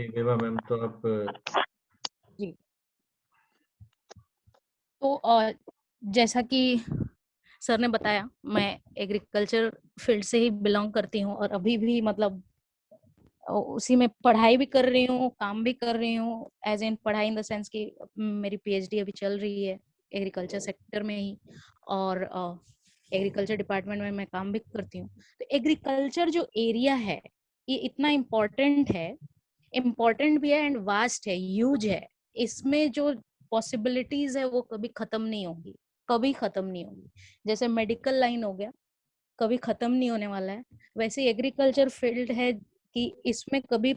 जी Vibha ma'am, तो आप जी। तो जैसा कि सर ने बताया, मैं एग्रीकल्चर फील्ड से ही बिलोंग करती हूँ और अभी भी मतलब उसी में पढ़ाई भी कर रही हूँ, काम भी कर रही हूँ, एज इन पढ़ाई इन द सेंस कि मेरी पीएचडी अभी चल रही है एग्रीकल्चर सेक्टर में ही, और एग्रीकल्चर डिपार्टमेंट में मैं काम भी करती हूँ। तो एग्रीकल्चर जो एरिया है ये इतना इम्पोर्टेंट है, इम्पोर्टेंट भी है एंड वास्ट है, ह्यूज है। इसमें जो पॉसिबिलिटीज है वो कभी खत्म नहीं होगी, कभी खत्म नहीं होगी। जैसे मेडिकल लाइन हो गया, कभी खत्म नहीं होने वाला है, वैसे एग्रीकल्चर फील्ड है कि इसमें कभी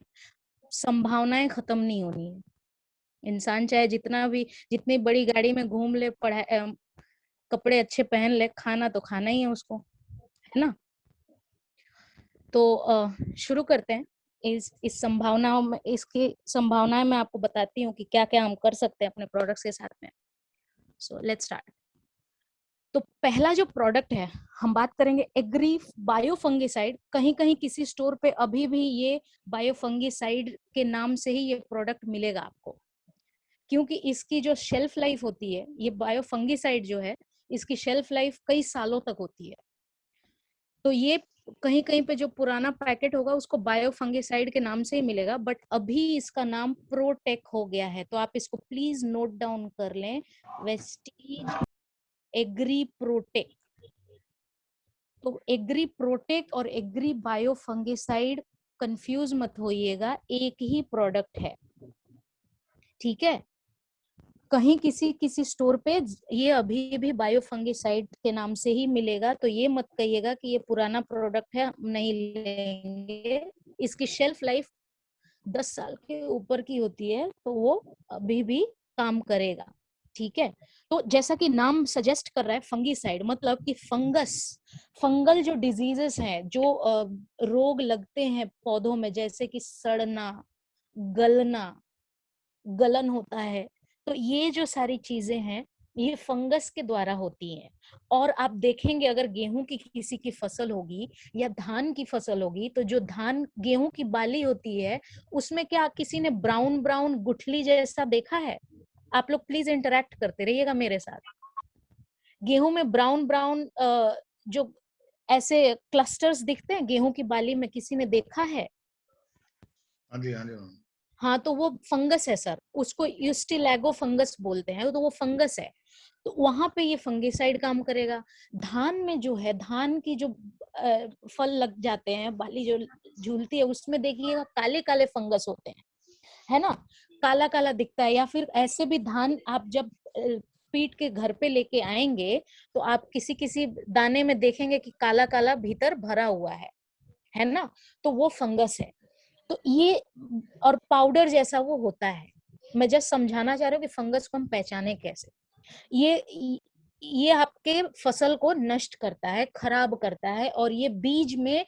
संभावनाएं खत्म नहीं होनी है। इंसान चाहे जितना भी, जितनी बड़ी गाड़ी में घूम ले, कपड़े अच्छे पहन ले, खाना तो खाना ही है उसको, है ना। तो शुरू करते हैं। इस संभावनाओं में, इसकी संभावनाएं मैं आपको बताती हूँ कि क्या क्या हम कर सकते हैं अपने प्रोडक्ट्स के साथ में। So let's start. तो पहला जो प्रोडक्ट है, हम बात करेंगे एग्री बायोफंगिसाइड। कहीं कहीं किसी स्टोर पे अभी भी ये बायोफंगिसाइड के नाम से ही ये प्रोडक्ट मिलेगा आपको, क्योंकि इसकी जो शेल्फ लाइफ होती है, ये बायोफंगिसाइड जो है, इसकी शेल्फ लाइफ कई सालों तक होती है। तो ये कहीं कहीं पे जो पुराना पैकेट होगा उसको बायोफंगिसाइड के नाम से ही मिलेगा, बट अभी इसका नाम प्रोटेक हो गया है। तो आप इसको प्लीज नोट डाउन कर लें, वेस्टीज एग्री प्रोटेक। तो एग्री प्रोटेक और एग्री बायोफंगिसाइड कंफ्यूज मत होइएगा, एक ही प्रोडक्ट है, ठीक है। कहीं किसी किसी स्टोर पे ये अभी भी बायोफंगिसाइड के नाम से ही मिलेगा, तो ये मत कहिएगा कि ये पुराना प्रोडक्ट है, हम नहीं लेंगे। इसकी शेल्फ लाइफ 10 साल के ऊपर की होती है, तो वो अभी भी काम करेगा, ठीक है। तो जैसा कि नाम सजेस्ट कर रहा है फंगीसाइड, मतलब कि फंगस, फंगल जो डिजीजेस हैं, जो रोग लगते हैं पौधों में, जैसे कि सड़ना, गलना, गलन होता है, तो ये जो सारी चीजें हैं ये फंगस के द्वारा होती हैं। और आप देखेंगे अगर गेहूं की किसी की फसल होगी या धान की फसल होगी, तो जो धान गेहूं की बाली होती है उसमें क्या किसी ने ब्राउन ब्राउन गुठली जैसा देखा है? आप लोग प्लीज इंटरेक्ट करते रहिएगा मेरे साथ। गेहूं में ब्राउन ब्राउन जो ऐसे क्लस्टर्स दिखते हैं गेहूं की बाली में, किसी ने देखा है? हाँ जी हाँ जी मैम। हाँ, तो वो फंगस है सर, उसको यूस्टिलैगो फंगस बोलते हैं, तो वो फंगस है। तो वहां पे ये फंगिसाइड काम करेगा। धान में जो है, धान की जो फल लग जाते हैं, बाली जो झूलती है, उसमें देखिएगा काले काले फंगस होते हैं, है ना। काला काला दिखता है। या फिर ऐसे भी धान आप जब पीट के घर पे लेके आएंगे, तो आप किसी किसी दाने में देखेंगे कि काला काला भीतर भरा हुआ है ना। तो वो फंगस है। तो ये, और पाउडर जैसा वो होता है। मैं जस्ट समझाना चाह रही हूँ कि फंगस को हम पहचाने कैसे। ये आपके फसल को नष्ट करता है, खराब करता है, और ये बीज में,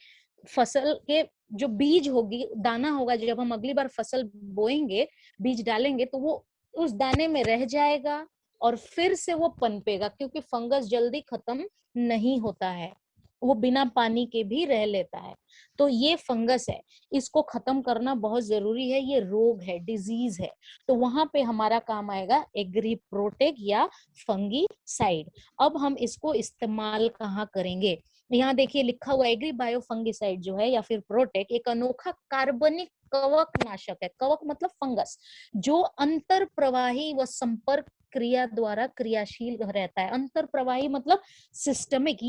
फसल के जो बीज होगी, दाना होगा, जब हम अगली बार फसल बोएंगे, बीज डालेंगे, तो वो उस दाने में रह जाएगा और फिर से वो पनपेगा, क्योंकि फंगस जल्दी खत्म नहीं होता है, वो बिना पानी के भी रह लेता है। तो ये फंगस है, इसको खत्म करना बहुत जरूरी है, ये रोग है, डिजीज है। तो वहां पे हमारा काम आएगा एग्री प्रोटेक या फंगी साइड। अब हम इसको इस्तेमाल कहाँ करेंगे? यहाँ देखिए लिखा हुआ एग्री बायो फंगिसाइड जो है या फिर प्रोटेक, एक अनोखा कार्बनिक कवक नाशक है। कवक मतलब फंगस, जो अंतर प्रवाही व संपर्क क्रिया द्वारा क्रियाशील रहता है। अंतर प्रवाही मतलब सिस्टमिक,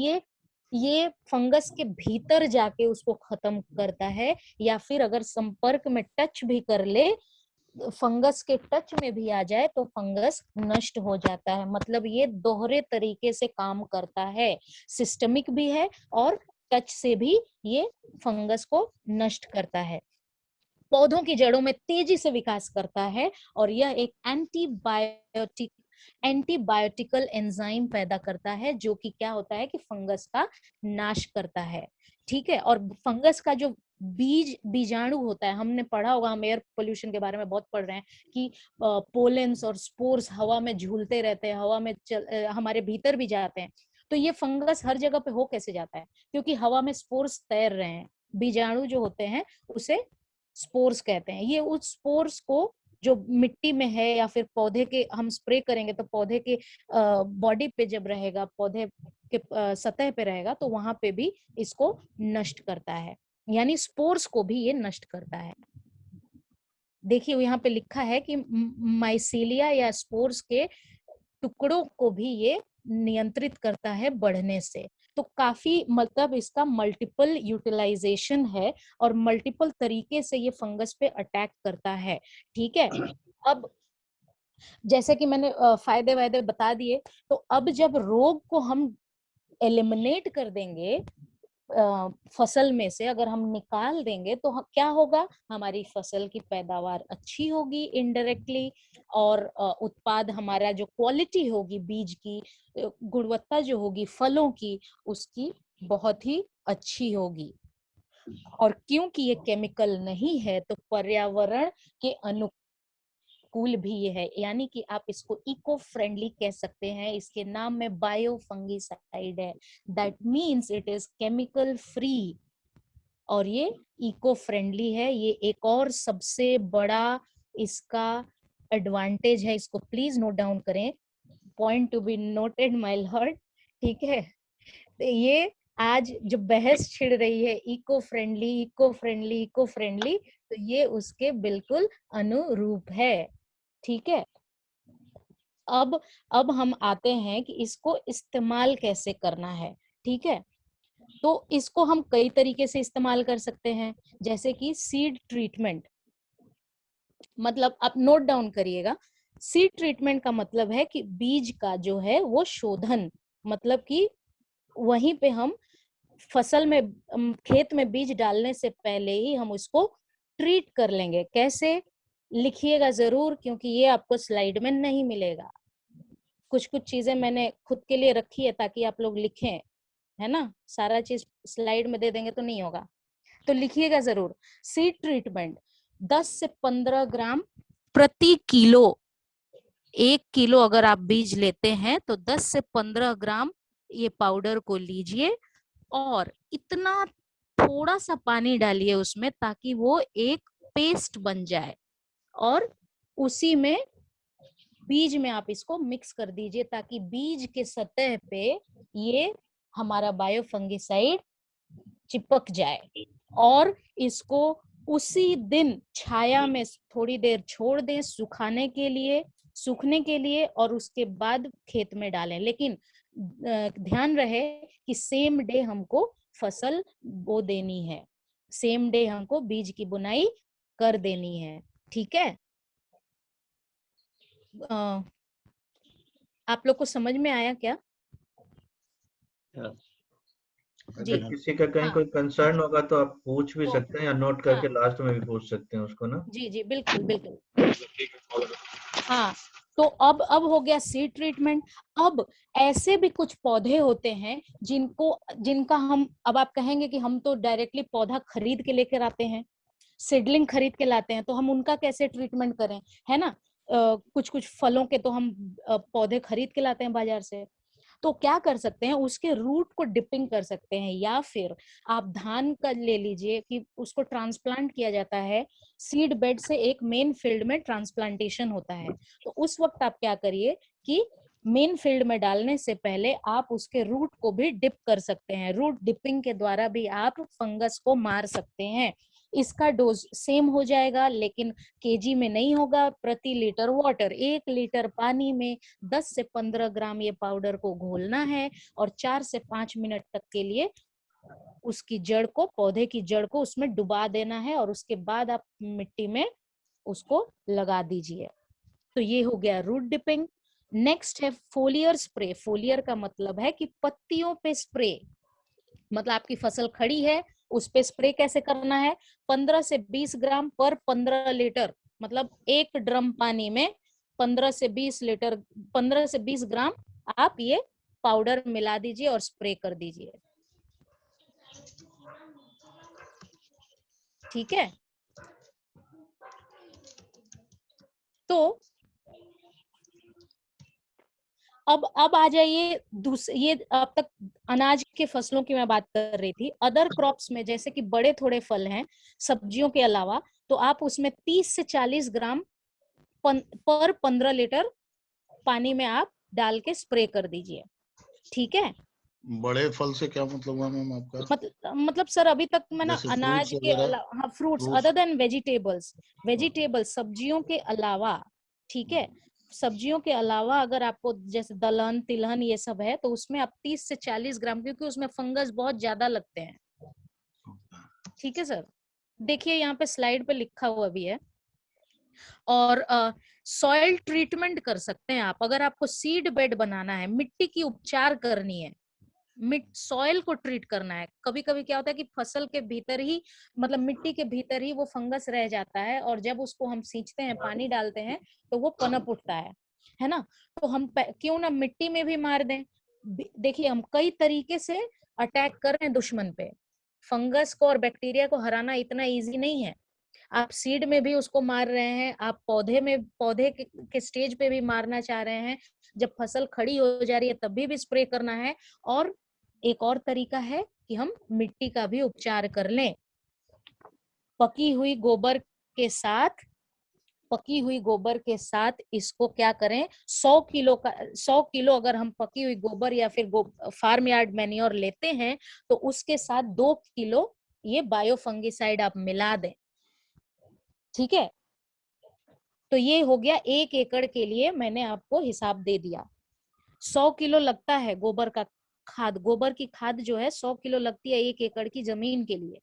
ये फंगस के भीतर जाके उसको खत्म करता है, या फिर अगर संपर्क में टच भी कर ले, फंगस के टच में भी आ जाए, तो फंगस नष्ट हो जाता है। मतलब ये दोहरे तरीके से काम करता है, सिस्टमिक भी है और टच से भी ये फंगस को नष्ट करता है। पौधों की जड़ों में तेजी से विकास करता है, और यह एक एंटीबायोटिकल एंजाइम पैदा करता है, जो कि क्या होता है कि फंगस का नाश करता है, ठीक है। और फंगस का जो बीजाणु होता है, हमने पढ़ा होगा, हम एयर पोल्यूशन के बारे में बहुत पढ़ रहे हैं कि पोलेंस और स्पोर्स हवा में झूलते रहते हैं, हवा में हमारे भीतर भी जाते हैं। तो ये फंगस हर जगह पे हो कैसे जाता है? क्योंकि हवा में स्पोर्स तैर रहे हैं, बीजाणु जो होते हैं उसे स्पोर्स कहते हैं। ये उस स्पोर्स को जो मिट्टी में है या फिर पौधे के हम स्प्रे करेंगे तो पौधे के बॉडी पे जब रहेगा, पौधे के सतह पे रहेगा, तो वहां पे भी इसको नष्ट करता है, यानी स्पोर्स को भी ये नष्ट करता है। देखिए यहाँ पे लिखा है कि माइसीलिया या स्पोर्स के टुकड़ों को भी ये नियंत्रित करता है बढ़ने से। तो काफी मतलब इसका मल्टीपल यूटिलाइजेशन है और मल्टीपल तरीके से ये फंगस पे अटैक करता है। ठीक है, अब जैसे कि मैंने फायदे वायदे बता दिए, तो अब जब रोग को हम एलिमिनेट कर देंगे फसल में से, अगर हम निकाल देंगे तो क्या होगा, हमारी फसल की पैदावार अच्छी होगी इनडायरेक्टली, और उत्पाद हमारा जो क्वालिटी होगी, बीज की गुणवत्ता जो होगी फलों की, उसकी बहुत ही अच्छी होगी। और क्योंकि ये केमिकल नहीं है तो पर्यावरण के अनुकूल भी ये है, यानी कि आप इसको इको फ्रेंडली कह सकते हैं। इसके नाम में बायो फंगिसाइड है, that means it is chemical free और ये इको फ्रेंडली है। ये एक और सबसे बड़ा इसका एडवांटेज है, इसको प्लीज नोट डाउन करें, point to be noted my Lord. ठीक है, तो ये आज जो बहस छिड़ रही है eco friendly eco friendly eco friendly, तो ये उसके बिल्कुल अनुरूप है। ठीक है, अब हम आते हैं कि इसको इस्तेमाल कैसे करना है। ठीक है, तो इसको हम कई तरीके से इस्तेमाल कर सकते हैं, जैसे कि सीड ट्रीटमेंट। मतलब आप नोट डाउन करिएगा, सीड ट्रीटमेंट का मतलब है कि बीज का जो है वो शोधन, मतलब कि वहीं पे हम फसल में खेत में बीज डालने से पहले ही हम उसको ट्रीट कर लेंगे। कैसे, लिखिएगा जरूर, क्योंकि ये आपको स्लाइड में नहीं मिलेगा। कुछ कुछ चीजें मैंने खुद के लिए रखी है ताकि आप लोग लिखें, है ना, सारा चीज स्लाइड में दे देंगे तो नहीं होगा, तो लिखिएगा जरूर। सीड ट्रीटमेंट 10 से 15 ग्राम प्रति किलो, 1 किलो अगर आप बीज लेते हैं तो 10 से 15 ग्राम ये पाउडर को लीजिए और इतना थोड़ा सा पानी डालिए उसमें ताकि वो एक पेस्ट बन जाए, और उसी में बीज में आप इसको मिक्स कर दीजिए ताकि बीज के सतह पे ये हमारा बायो फंगिसाइड चिपक जाए, और इसको उसी दिन छाया में थोड़ी देर छोड़ दें सूखने के लिए, और उसके बाद खेत में डालें। लेकिन ध्यान रहे कि सेम डे हमको फसल बो देनी है, सेम डे हमको बीज की बुनाई कर देनी है। ठीक है, आप लोग को समझ में आया क्या? जी अगर किसी का कहीं हाँ, कोई कंसर्न होगा तो आप पूछ भी तो सकते हैं या नोट हाँ, करके लास्ट में भी पूछ सकते हैं उसको ना। जी जी बिल्कुल बिल्कुल। हाँ, तो अब हो गया सीड ट्रीटमेंट। अब ऐसे भी कुछ पौधे होते हैं जिनका हम, अब आप कहेंगे कि हम तो डायरेक्टली पौधा खरीद के लेकर आते हैं, सीडलिंग खरीद के लाते हैं, तो हम उनका कैसे ट्रीटमेंट करें, है ना। कुछ कुछ फलों के तो हम पौधे खरीद के लाते हैं बाजार से, तो क्या कर सकते हैं, उसके रूट को डिपिंग कर सकते हैं, या फिर आप धान का ले लीजिए कि उसको ट्रांसप्लांट किया जाता है सीड बेड से, एक मेन फील्ड में ट्रांसप्लांटेशन होता है। तो उस वक्त आप क्या करिए कि मेन फील्ड में डालने से पहले आप उसके रूट को भी डिप कर सकते हैं, रूट डिपिंग के द्वारा भी आप फंगस को मार सकते हैं। इसका डोज सेम हो जाएगा, लेकिन केजी में नहीं होगा, प्रति लीटर वाटर, 1 लीटर पानी में 10 से 15 ग्राम ये पाउडर को घोलना है और 4 से 5 मिनट तक के लिए उसकी जड़ को, पौधे की जड़ को उसमें डुबा देना है, और उसके बाद आप मिट्टी में उसको लगा दीजिए। तो ये हो गया रूट डिपिंग। नेक्स्ट है फोलियर स्प्रे। फोलियर का मतलब है कि पत्तियों पे स्प्रे, मतलब आपकी फसल खड़ी है उस पे स्प्रे कैसे करना है, 15 से 20 ग्राम पर 15 लीटर, मतलब 1 ड्रम पानी में 15 से 20 लीटर, 15 से 20 ग्राम आप ये पाउडर मिला दीजिए और स्प्रे कर दीजिए। ठीक है, तो अब आ जाइए ये अब तक अनाज के फसलों की मैं बात कर रही थी। अदर क्रॉप्स में जैसे कि बड़े थोड़े फल हैं सब्जियों के अलावा, तो आप उसमें 30 से 40 ग्राम पर 15 लीटर पानी में आप डाल के स्प्रे कर दीजिए, ठीक है। बड़े फल से क्या मतलब हुआ मैम आपका? मतलब सर अभी तक मैं ना जैसे अनाज फ्रूट्स के वगैरह? अलावा, हाँ fruits fruits? Other than vegetables सब्जियों के अलावा, ठीक है। सब्जियों के अलावा अगर आपको जैसे दलहन तिलहन ये सब है तो उसमें आप 30 से 40 ग्राम, क्योंकि उसमें फंगस बहुत ज्यादा लगते हैं, ठीक है सर। देखिए यहाँ पे स्लाइड पे लिखा हुआ भी है। और सॉइल ट्रीटमेंट कर सकते हैं आप, अगर आपको सीड बेड बनाना है, मिट्टी की उपचार करनी है, सॉइल को ट्रीट करना है। कभी कभी क्या होता है कि फसल के भीतर ही, मतलब मिट्टी के भीतर ही वो फंगस रह जाता है, और जब उसको हम सींचते हैं, पानी डालते हैं, तो वो पनप उठता है ना। तो हम क्यों ना मिट्टी में भी मार दें। देखिए हम कई तरीके से अटैक कर रहे हैं दुश्मन पे। फंगस को और बैक्टीरिया को हराना इतना इजी नहीं है। आप सीड में भी उसको मार रहे हैं, आप पौधे के स्टेज पे भी मारना चाह रहे हैं, जब फसल खड़ी हो जा रही है तब भी स्प्रे करना है। और एक और तरीका है कि हम मिट्टी का भी उपचार कर लें। पकी हुई गोबर के साथ इसको क्या करें, 100 किलो अगर हम पकी हुई गोबर या फिर फार्म यार्ड मैन्योर लेते हैं, तो उसके साथ 2 किलो ये बायोफंगिसाइड आप मिला दें, ठीक है। तो ये हो गया 1 एकड़ के लिए, मैंने आपको हिसाब दे दिया। 100 किलो लगता है गोबर की खाद जो है 100 किलो लगती है 1 एकड़ की जमीन के लिए।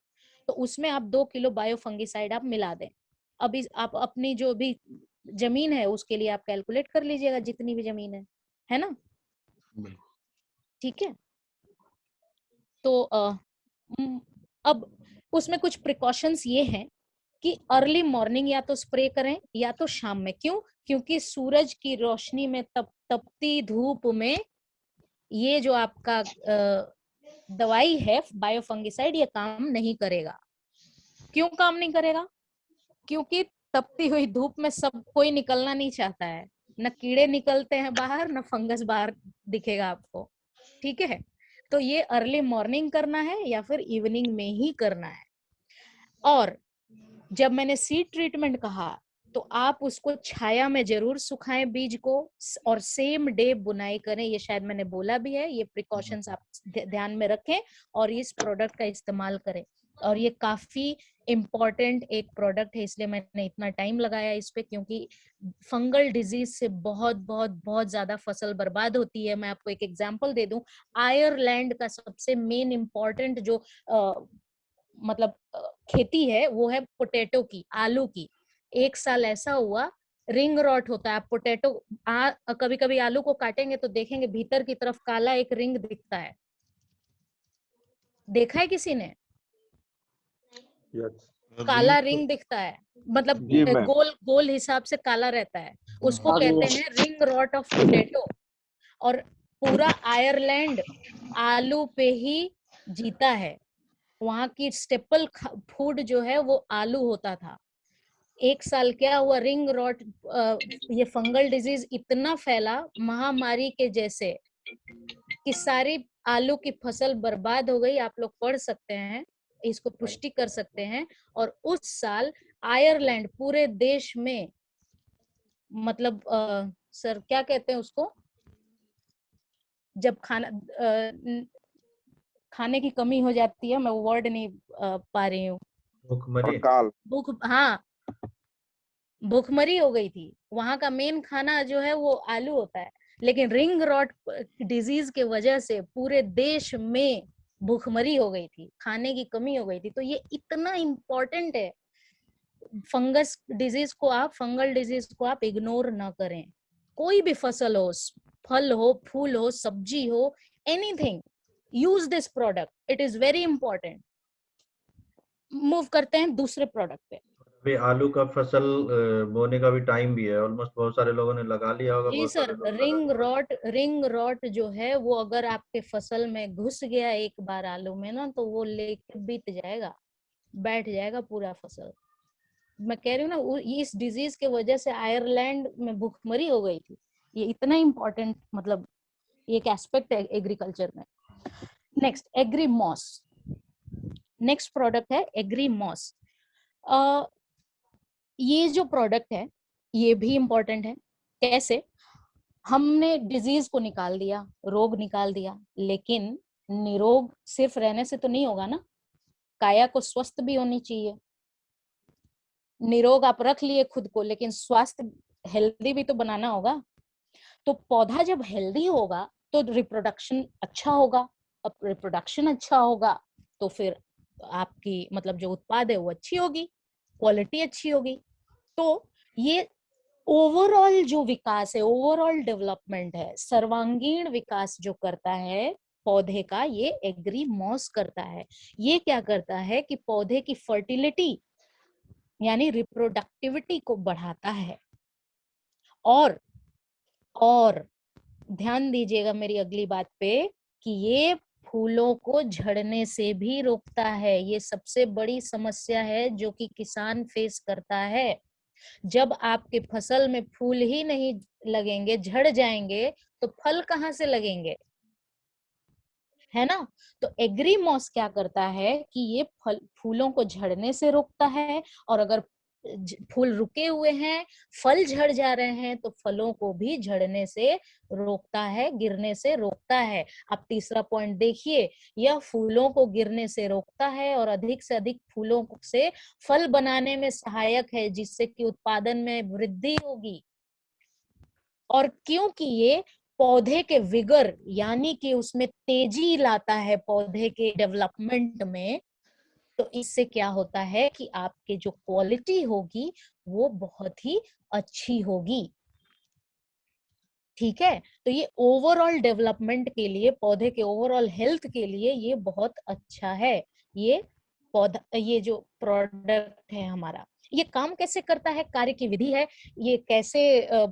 तो उसमें आप 2 किलो बायोफंगिसाइड आप मिला दें। अभी आप अपनी जो भी जमीन है उसके लिए आप कैलकुलेट कर लीजिएगा, जितनी भी जमीन है ना, ठीक है। तो अब उसमें कुछ प्रिकॉशंस ये हैं कि अर्ली मॉर्निंग या तो स्प्रे करें या तो शाम में। क्यों? क्योंकि सूरज की रोशनी में तपती धूप में ये जो आपका दवाई है बायोफंगिसाइड, ये काम नहीं करेगा। क्यों काम नहीं करेगा? क्योंकि तपती हुई धूप में सब कोई निकलना नहीं चाहता है, न कीड़े निकलते हैं बाहर, न फंगस बाहर दिखेगा आपको, ठीक है। तो ये अर्ली मॉर्निंग करना है या फिर इवनिंग में ही करना है। और जब मैंने सीड ट्रीटमेंट कहा तो आप उसको छाया में जरूर सुखाएं बीज को, और सेम डे बुनाई करें। ये शायद मैंने बोला भी है, ये प्रिकॉशंस आप ध्यान में रखें और इस प्रोडक्ट का इस्तेमाल करें। और ये काफी इम्पोर्टेंट एक प्रोडक्ट है, इसलिए मैंने इतना टाइम लगाया इस पे, क्योंकि फंगल डिजीज से बहुत बहुत बहुत ज्यादा फसल बर्बाद होती है। मैं आपको एक एग्जांपल दे दूं, आयरलैंड का सबसे मेन इम्पोर्टेंट जो मतलब खेती है वो है पोटैटो की, आलू की। एक साल ऐसा हुआ, रिंग रॉट होता है, आप पोटैटो कभी कभी आलू को काटेंगे तो देखेंगे भीतर की तरफ काला एक रिंग दिखता है, देखा है किसी ने? काला रिंग दिखता है, मतलब गोल गोल हिसाब से काला रहता है, उसको कहते हैं रिंग रॉट ऑफ पोटैटो। और पूरा आयरलैंड आलू पे ही जीता है, वहां की स्टेपल फूड जो है वो आलू होता था। एक साल क्या हुआ, रिंग रॉट, ये फंगल डिजीज इतना फैला महामारी के जैसे कि सारी आलू की फसल बर्बाद हो गई। आप लोग पढ़ सकते हैं, इसको पुष्टि कर सकते हैं। और उस साल आयरलैंड पूरे देश में, मतलब सर क्या कहते हैं उसको, जब खाने की कमी हो जाती है, मैं वर्ड नहीं पा रही हूँ, हाँ, भूखमरी हो गई थी। वहां का मेन खाना जो है वो आलू होता है, लेकिन रिंग रॉट डिजीज के वजह से पूरे देश में भूखमरी हो गई थी, खाने की कमी हो गई थी। तो ये इतना इम्पोर्टेंट है, फंगल डिजीज को आप इग्नोर ना करें। कोई भी फसल हो, फल हो, फूल हो, सब्जी हो, anything, use this product, it is very important. Move करते हैं दूसरे प्रोडक्ट पे। अभी आलू का फसल बोने का भी टाइम भी है ऑलमोस्ट, बहुत सारे लोगों ने लगा लिया होगा, जी बहुत सर, सारे लोग लगा। रिंग रॉट जो है वो अगर आपके फसल में घुस गया एक बार आलू में ना, तो वो लेके बीत जाएगा, बैठ जाएगा पूरा फसल। मैं कह रही हूँ ना, इस डिजीज के वजह से आयरलैंड में भूखमरी हो गई थी। ये इतना इम्पोर्टेंट मतलब ये एक एस्पेक्ट है एग्रीकल्चर में। नेक्स्ट एग्रीमॉस, नेक्स्ट प्रोडक्ट है एग्रीमॉस। ये जो प्रोडक्ट है ये भी इम्पोर्टेंट है। कैसे? हमने डिजीज को निकाल दिया, रोग निकाल दिया, लेकिन निरोग सिर्फ रहने से तो नहीं होगा ना, काया को स्वस्थ भी होनी चाहिए। निरोग आप रख लिए खुद को, लेकिन स्वास्थ्य हेल्दी भी तो बनाना होगा। तो पौधा जब हेल्दी होगा तो रिप्रोडक्शन अच्छा होगा, अब रिप्रोडक्शन अच्छा होगा तो फिर आपकी मतलब जो उत्पाद है वो अच्छी होगी, क्वालिटी अच्छी होगी। तो ये ओवरऑल जो विकास है, ओवरऑल डेवलपमेंट है, सर्वांगीण विकास जो करता है पौधे का, ये एग्रीमॉस करता है। ये क्या करता है कि पौधे की फर्टिलिटी यानी रिप्रोडक्टिविटी को बढ़ाता है। और ध्यान दीजिएगा मेरी अगली बात पे कि ये फूलों को झड़ने से भी रोकता है। ये सबसे बड़ी समस्या है जो कि किसान फेस करता है। जब आपके फसल में फूल ही नहीं लगेंगे, झड़ जाएंगे, तो फल कहाँ से लगेंगे, है ना? तो एग्रीमॉस क्या करता है कि ये फूलों को झड़ने से रोकता है, और अगर फूल रुके हुए हैं, फल झड़ जा रहे हैं, तो फलों को भी झड़ने से रोकता है, गिरने से रोकता है। अब तीसरा पॉइंट देखिए, यह फूलों को गिरने से रोकता है और अधिक से अधिक फूलों से फल बनाने में सहायक है, जिससे कि उत्पादन में वृद्धि होगी। और क्योंकि ये पौधे के विगर यानी कि उसमें तेजी लाता है पौधे के डेवलपमेंट में, तो इससे क्या होता है कि आपके जो क्वालिटी होगी वो बहुत ही अच्छी होगी। ठीक है? तो ये ओवरऑल डेवलपमेंट के लिए, पौधे के ओवरऑल हेल्थ के लिए ये बहुत अच्छा है। ये पौधा, ये जो प्रोडक्ट है हमारा, ये काम कैसे करता है, कार्य की विधि है, ये कैसे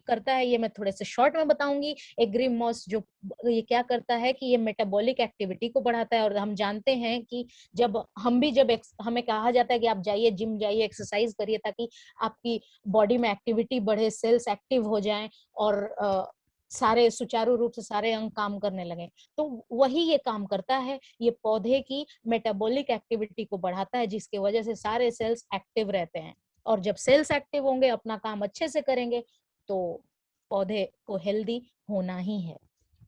करता है, ये मैं थोड़े से शॉर्ट में बताऊंगी। एग्रीमॉस जो ये क्या करता है कि ये मेटाबॉलिक एक्टिविटी को बढ़ाता है। और हम जानते हैं कि जब हमें कहा जाता है कि आप जाइए, जिम जाइए, एक्सरसाइज करिए, ताकि आपकी बॉडी में एक्टिविटी बढ़े, सेल्स एक्टिव हो जाएं और सारे सुचारू रूप से सारे अंग काम करने लगे, तो वही ये काम करता है। ये पौधे की मेटाबॉलिक एक्टिविटी को बढ़ाता है, जिसकी वजह से सारे सेल्स एक्टिव रहते हैं। और जब सेल्स एक्टिव होंगे, अपना काम अच्छे से करेंगे, तो पौधे को हेल्दी होना ही है।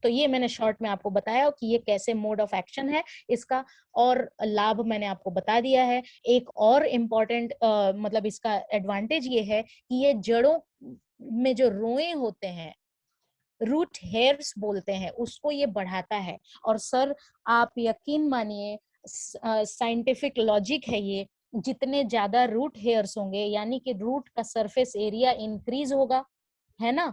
तो ये मैंने शॉर्ट में आपको बताया कि ये कैसे मोड ऑफ एक्शन है इसका, और लाभ मैंने आपको बता दिया है। एक और इम्पोर्टेंट मतलब इसका एडवांटेज ये है कि ये जड़ों में जो रोए होते हैं, रूट हेयर्स बोलते हैं, उसको ये बढ़ाता है। और सर आप यकीन मानिए, साइंटिफिक लॉजिक है ये, जितने ज्यादा रूट हेयर्स होंगे यानी कि रूट का सरफेस एरिया इंक्रीज होगा, है ना,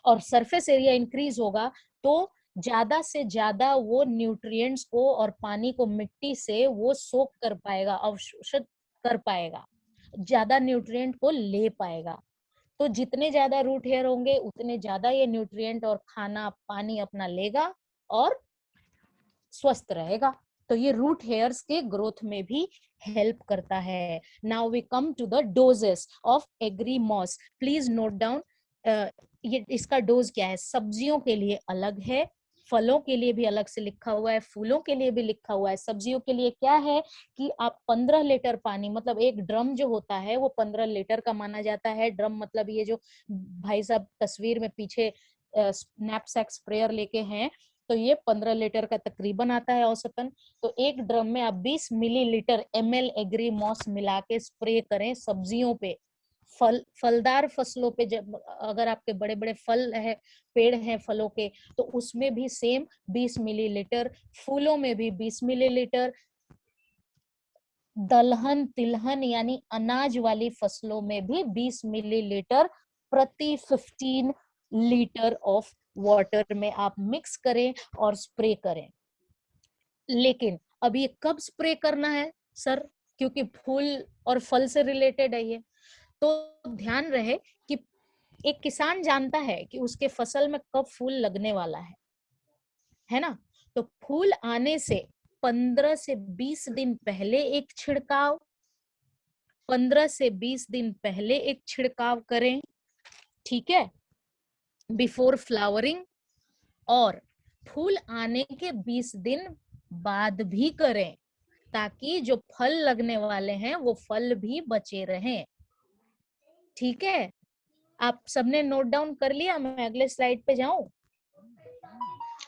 और सरफेस एरिया इंक्रीज होगा, तो ज्यादा से ज्यादा वो न्यूट्रिएंट्स को और पानी को मिट्टी से वो सोख कर पाएगा, अवशोषित कर पाएगा, ज्यादा न्यूट्रिएंट को ले पाएगा। तो जितने ज्यादा रूट हेयर होंगे उतने ज्यादा ये न्यूट्रिएंट और खाना पानी अपना लेगा और स्वस्थ रहेगा। तो ये रूट हेयर्स के ग्रोथ में भी हेल्प करता है। Now we come to the doses of एग्रीमॉस। प्लीज नोट डाउन, ये इसका डोज क्या है। सब्जियों के लिए अलग है, फलों के लिए भी अलग से लिखा हुआ है, फूलों के लिए भी लिखा हुआ है। सब्जियों के लिए क्या है कि आप 15 लीटर पानी, मतलब एक ड्रम जो होता है वो 15 लीटर का माना जाता है। ड्रम मतलब ये जो भाई साहब तस्वीर में पीछे स्नैपसैक स्प्रेयर लेके हैं, तो ये 15 लीटर का तकरीबन आता है औसतन। तो एक ड्रम में आप 20 मिलीलीटर ml एग्रीमॉस मिला के स्प्रे करें सब्जियों पे, फलदार फसलों पे। जब अगर आपके बड़े बड़े फल है, पेड़ हैं फलों के, तो उसमें भी सेम 20 मिलीलीटर, फूलों में भी 20 मिलीलीटर, दलहन तिलहन यानी अनाज वाली फसलों में भी 20 मिलीलीटर प्रति 15 लीटर ऑफ वाटर में आप मिक्स करें और स्प्रे करें। लेकिन अब ये कब स्प्रे करना है सर, क्योंकि फूल और फल से रिलेटेड है ये, तो ध्यान रहे कि एक किसान जानता है कि उसके फसल में कब फूल लगने वाला है ना। तो फूल आने से 15 से 20 दिन पहले एक छिड़काव, 15 से 20 दिन पहले एक छिड़काव करें, ठीक है, बिफोर फ्लावरिंग। और फूल आने के 20 दिन बाद भी करें, ताकि जो फल लगने वाले हैं वो फल भी बचे रहें। ठीक है, आप सबने नोट डाउन कर लिया? मैं अगले स्लाइड पे जाऊं?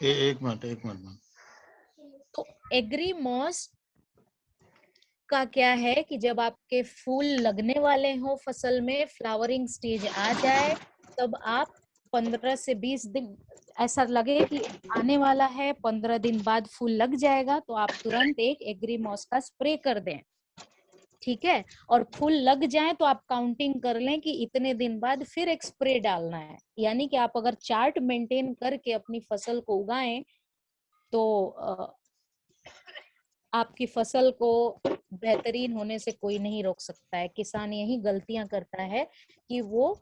एक मिनट मैम। तो एग्री मॉस का क्या है कि जब आपके फूल लगने वाले हो, फसल में फ्लावरिंग स्टेज आ जाए, तब आप 15 से 20 दिन ऐसा लगे कि आने वाला है, 15 दिन बाद फूल लग जाएगा, तो आप तुरंत एक एग्री मॉस का स्प्रे कर दें। ठीक है, और फूल लग जाए तो आप काउंटिंग कर लें कि इतने दिन बाद फिर एक स्प्रे डालना है। यानी कि आप अगर चार्ट मेंटेन करके अपनी फसल को उगाएं तो आपकी फसल को बेहतरीन होने से कोई नहीं रोक सकता है। किसान यही गलतियां करता है कि वो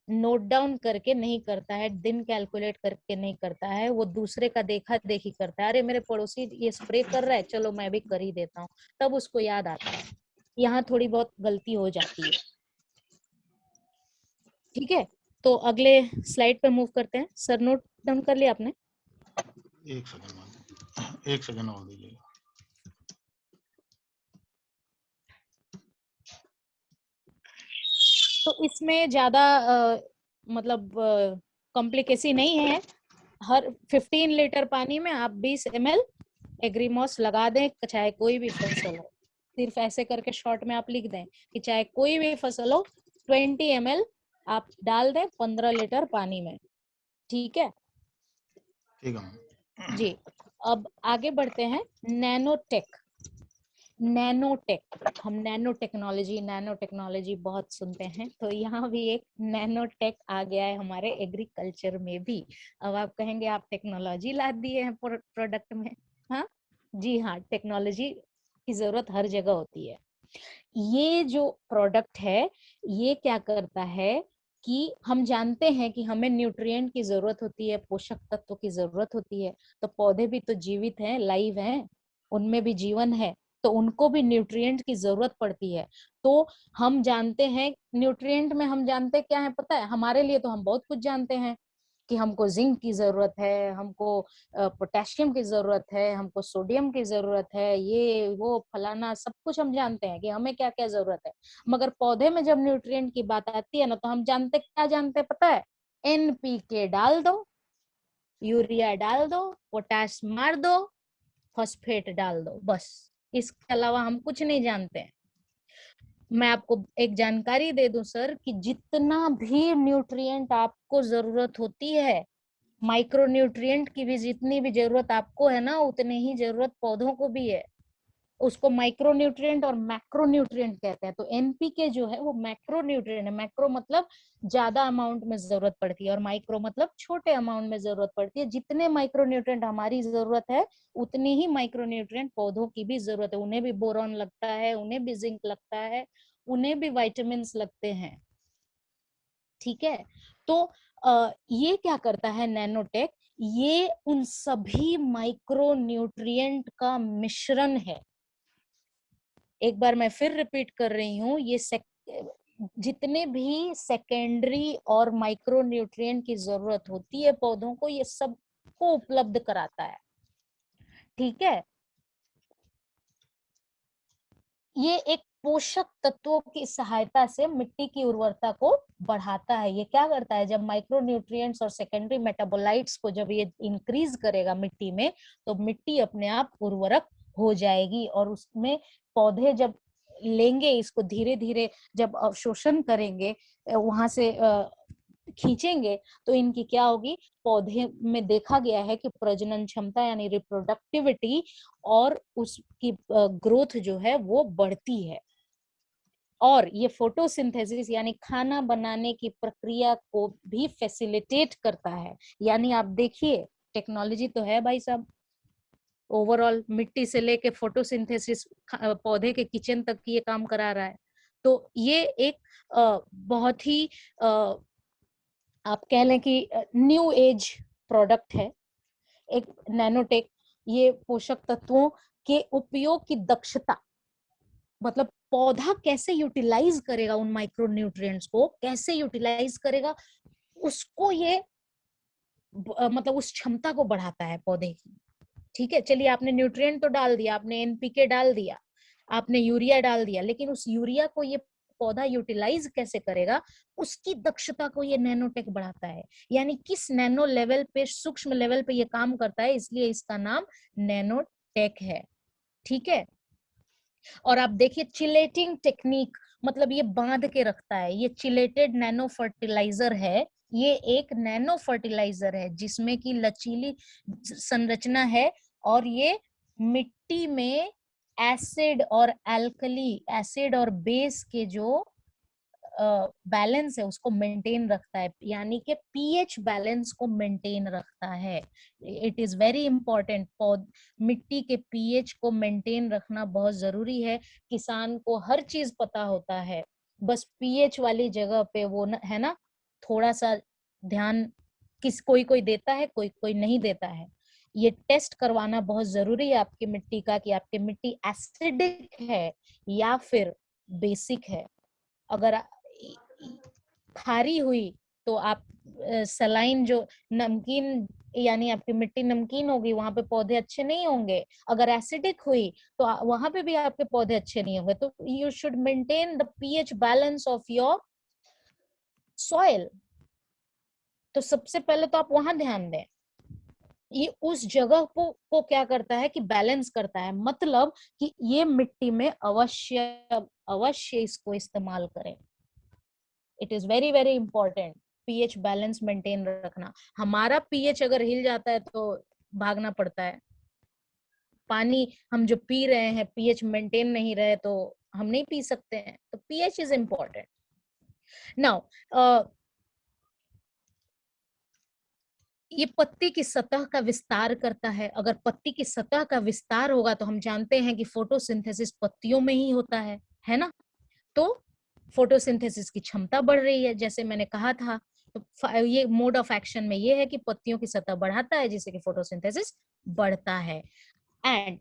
नोट डाउन करके नहीं करता है, दिन कैलकुलेट करके नहीं करता है, वो दूसरे का देखा देखी करता है। अरे मेरे पड़ोसी ये स्प्रे कर रहा है, चलो मैं भी कर ही देता हूँ, तब उसको याद आता है। यहाँ थोड़ी बहुत गलती हो जाती है। ठीक है, तो अगले स्लाइड पे मूव करते हैं। सर नोट डाउन कर लिया आपने? एक सेकंड और दीजिए। तो इसमें ज्यादा मतलब कॉम्प्लिकेसी नहीं है। हर 15 लीटर पानी में आप 20 ml एग्रीमॉस लगा दें, चाहे कोई भी फसल हो। सिर्फ ऐसे करके शॉर्ट में आप लिख दें कि चाहे कोई भी फसल हो, 20 ml आप डाल दें 15 लीटर पानी में। ठीक है ठीक है जी। अब आगे बढ़ते हैं। नैनोटेक। हम नैनो टेक्नोलॉजी बहुत सुनते हैं, तो यहाँ भी एक नैनोटेक आ गया है हमारे एग्रीकल्चर में भी। अब आप कहेंगे आप टेक्नोलॉजी ला दिए हैं प्रोडक्ट में। हाँ जी हाँ, टेक्नोलॉजी की जरूरत हर जगह होती है। ये जो प्रोडक्ट है ये क्या करता है कि हम जानते हैं कि हमें न्यूट्रिएंट की जरूरत होती है, पोषक तत्व की जरूरत होती है। तो पौधे भी तो जीवित हैं, लाइव हैं, उनमें भी जीवन है, तो उनको भी न्यूट्रिएंट की जरूरत पड़ती है। तो हम जानते हैं न्यूट्रिएंट में, हम जानते क्या है पता है? हमारे लिए तो हम बहुत कुछ जानते हैं कि हमको जिंक की जरूरत है, हमको पोटेशियम की जरूरत है, हमको सोडियम की जरूरत है, ये वो फलाना सब कुछ हम जानते हैं कि हमें क्या क्या जरूरत है। मगर पौधे में जब न्यूट्रिएंट की बात आती है ना, तो हम जानते क्या जानते हैं पता है? NPK डाल दो, यूरिया डाल दो, पोटाश मार दो, फॉस्फेट डाल दो, बस। इसके अलावा हम कुछ नहीं जानते हैं। मैं आपको एक जानकारी दे दूं सर कि जितना भी न्यूट्रिएंट आपको जरूरत होती है, माइक्रो न्यूट्रिएंट की भी जितनी भी जरूरत आपको है ना, उतनी ही जरूरत पौधों को भी है। उसको माइक्रो न्यूट्रिएंट और मैक्रो न्यूट्रिएंट कहते हैं। तो NPK जो है वो मैक्रो न्यूट्रिएंट है। मैक्रो मतलब ज्यादा अमाउंट में जरूरत पड़ती है, और माइक्रो मतलब छोटे अमाउंट में जरूरत पड़ती है। जितने माइक्रो न्यूट्रिएंट हमारी जरूरत है, उतनी ही माइक्रो न्यूट्रिएंट पौधों की भी जरूरत है। उन्हें भी बोरॉन लगता है, उन्हें भी जिंक लगता है, उन्हें भी विटामिन लगते हैं। ठीक है, तो ये क्या करता है नैनोटेक? ये उन सभी माइक्रो न्यूट्रिएंट का मिश्रण है। एक बार मैं फिर रिपीट कर रही हूँ, ये जितने भी सेकेंडरी और माइक्रो न्यूट्रिएंट की जरूरत होती है पौधों को, ये सब को उपलब्ध कराता है। ठीक है, ये एक पोषक तत्वों की सहायता से मिट्टी की उर्वरता को बढ़ाता है। ये क्या करता है? जब माइक्रो न्यूट्रिएंट्स और सेकेंडरी मेटाबोलाइट्स को जब ये इंक्रीज करेगा मिट्टी में, तो मिट्टी अपने आप उर्वरक हो जाएगी, और उसमें पौधे जब लेंगे इसको धीरे धीरे, जब अवशोषण करेंगे, वहां से खींचेंगे, तो इनकी क्या होगी? पौधे में देखा गया है कि प्रजनन क्षमता यानी रिप्रोडक्टिविटी और उसकी ग्रोथ जो है वो बढ़ती है। और ये फोटोसिंथेसिस यानी खाना बनाने की प्रक्रिया को भी फैसिलिटेट करता है। यानी आप देखिए, टेक्नोलॉजी तो है भाई साहब। ओवरऑल मिट्टी से लेके फोटोसिंथेसिस, पौधे के किचन तक ये काम करा रहा है। तो ये एक बहुत ही आप कह लें कि न्यू एज प्रोडक्ट है एक नैनोटेक। ये पोषक तत्वों के उपयोग की दक्षता, मतलब पौधा कैसे यूटिलाइज करेगा उन माइक्रो न्यूट्रिएंट्स को, कैसे यूटिलाइज करेगा, उसको ये मतलब उस क्षमता को बढ़ाता है पौधे की। ठीक है, चलिए आपने न्यूट्रिएंट तो डाल दिया, आपने एनपीके डाल दिया, आपने यूरिया डाल दिया, लेकिन उस यूरिया को ये पौधा यूटिलाइज कैसे करेगा, उसकी दक्षता को ये नैनोटेक बढ़ाता है। यानी किस नैनो लेवल पे, सूक्ष्म लेवल पे ये काम करता है, इसलिए इसका नाम नैनोटेक है। ठीक है, और आप देखिए चिलेटिंग टेक्निक, मतलब ये बांध के रखता है। ये चिलेटेड नैनो फर्टिलाइजर है, ये एक नैनो फर्टिलाइजर है जिसमें की लचीली संरचना है, और ये मिट्टी में एसिड और एल्कली, एसिड और बेस के जो बैलेंस है उसको मेंटेन रखता है, यानी कि पीएच बैलेंस को मेंटेन रखता है। इट इज वेरी इंपॉर्टेंट, मिट्टी के पीएच को मेंटेन रखना बहुत जरूरी है। किसान को हर चीज पता होता है, बस पीएच वाली जगह पे वो है ना, थोड़ा सा ध्यान कोई कोई देता है, कोई कोई नहीं देता है। ये टेस्ट करवाना बहुत जरूरी है आपकी मिट्टी का, कि आपकी मिट्टी एसिडिक है या फिर बेसिक है। अगर खारी हुई तो आप सलाइन जो नमकीन, यानी आपकी मिट्टी नमकीन होगी, वहां पे पौधे अच्छे नहीं होंगे। अगर एसिडिक हुई तो वहां पे भी आपके पौधे अच्छे नहीं होंगे। तो you should maintain the pH balance of your soil. तो सबसे पहले तो आप वहां ध्यान दें। ये उस जगह को क्या करता है कि बैलेंस करता है, मतलब कि ये मिट्टी में अवश्य अवश्य इसको इस्तेमाल करें। It is very very important pH balance maintain रखना। हमारा पीएच अगर हिल जाता है तो भागना पड़ता है। पानी हम जो पी रहे हैं, पीएच मेंटेन नहीं रहे तो हम नहीं पी सकते हैं। तो पीएच इज इंपॉर्टेंट। नाउ ये पत्ती की सतह का विस्तार करता है। अगर पत्ती की सतह का विस्तार होगा तो हम जानते हैं कि फोटोसिंथेसिस पत्तियों में ही होता है ना। तो फोटोसिंथेसिस की क्षमता बढ़ रही है, जैसे मैंने कहा था। तो ये मोड ऑफ एक्शन में ये है कि पत्तियों की सतह बढ़ाता है, जिससे कि फोटोसिंथेसिस बढ़ता है। एंड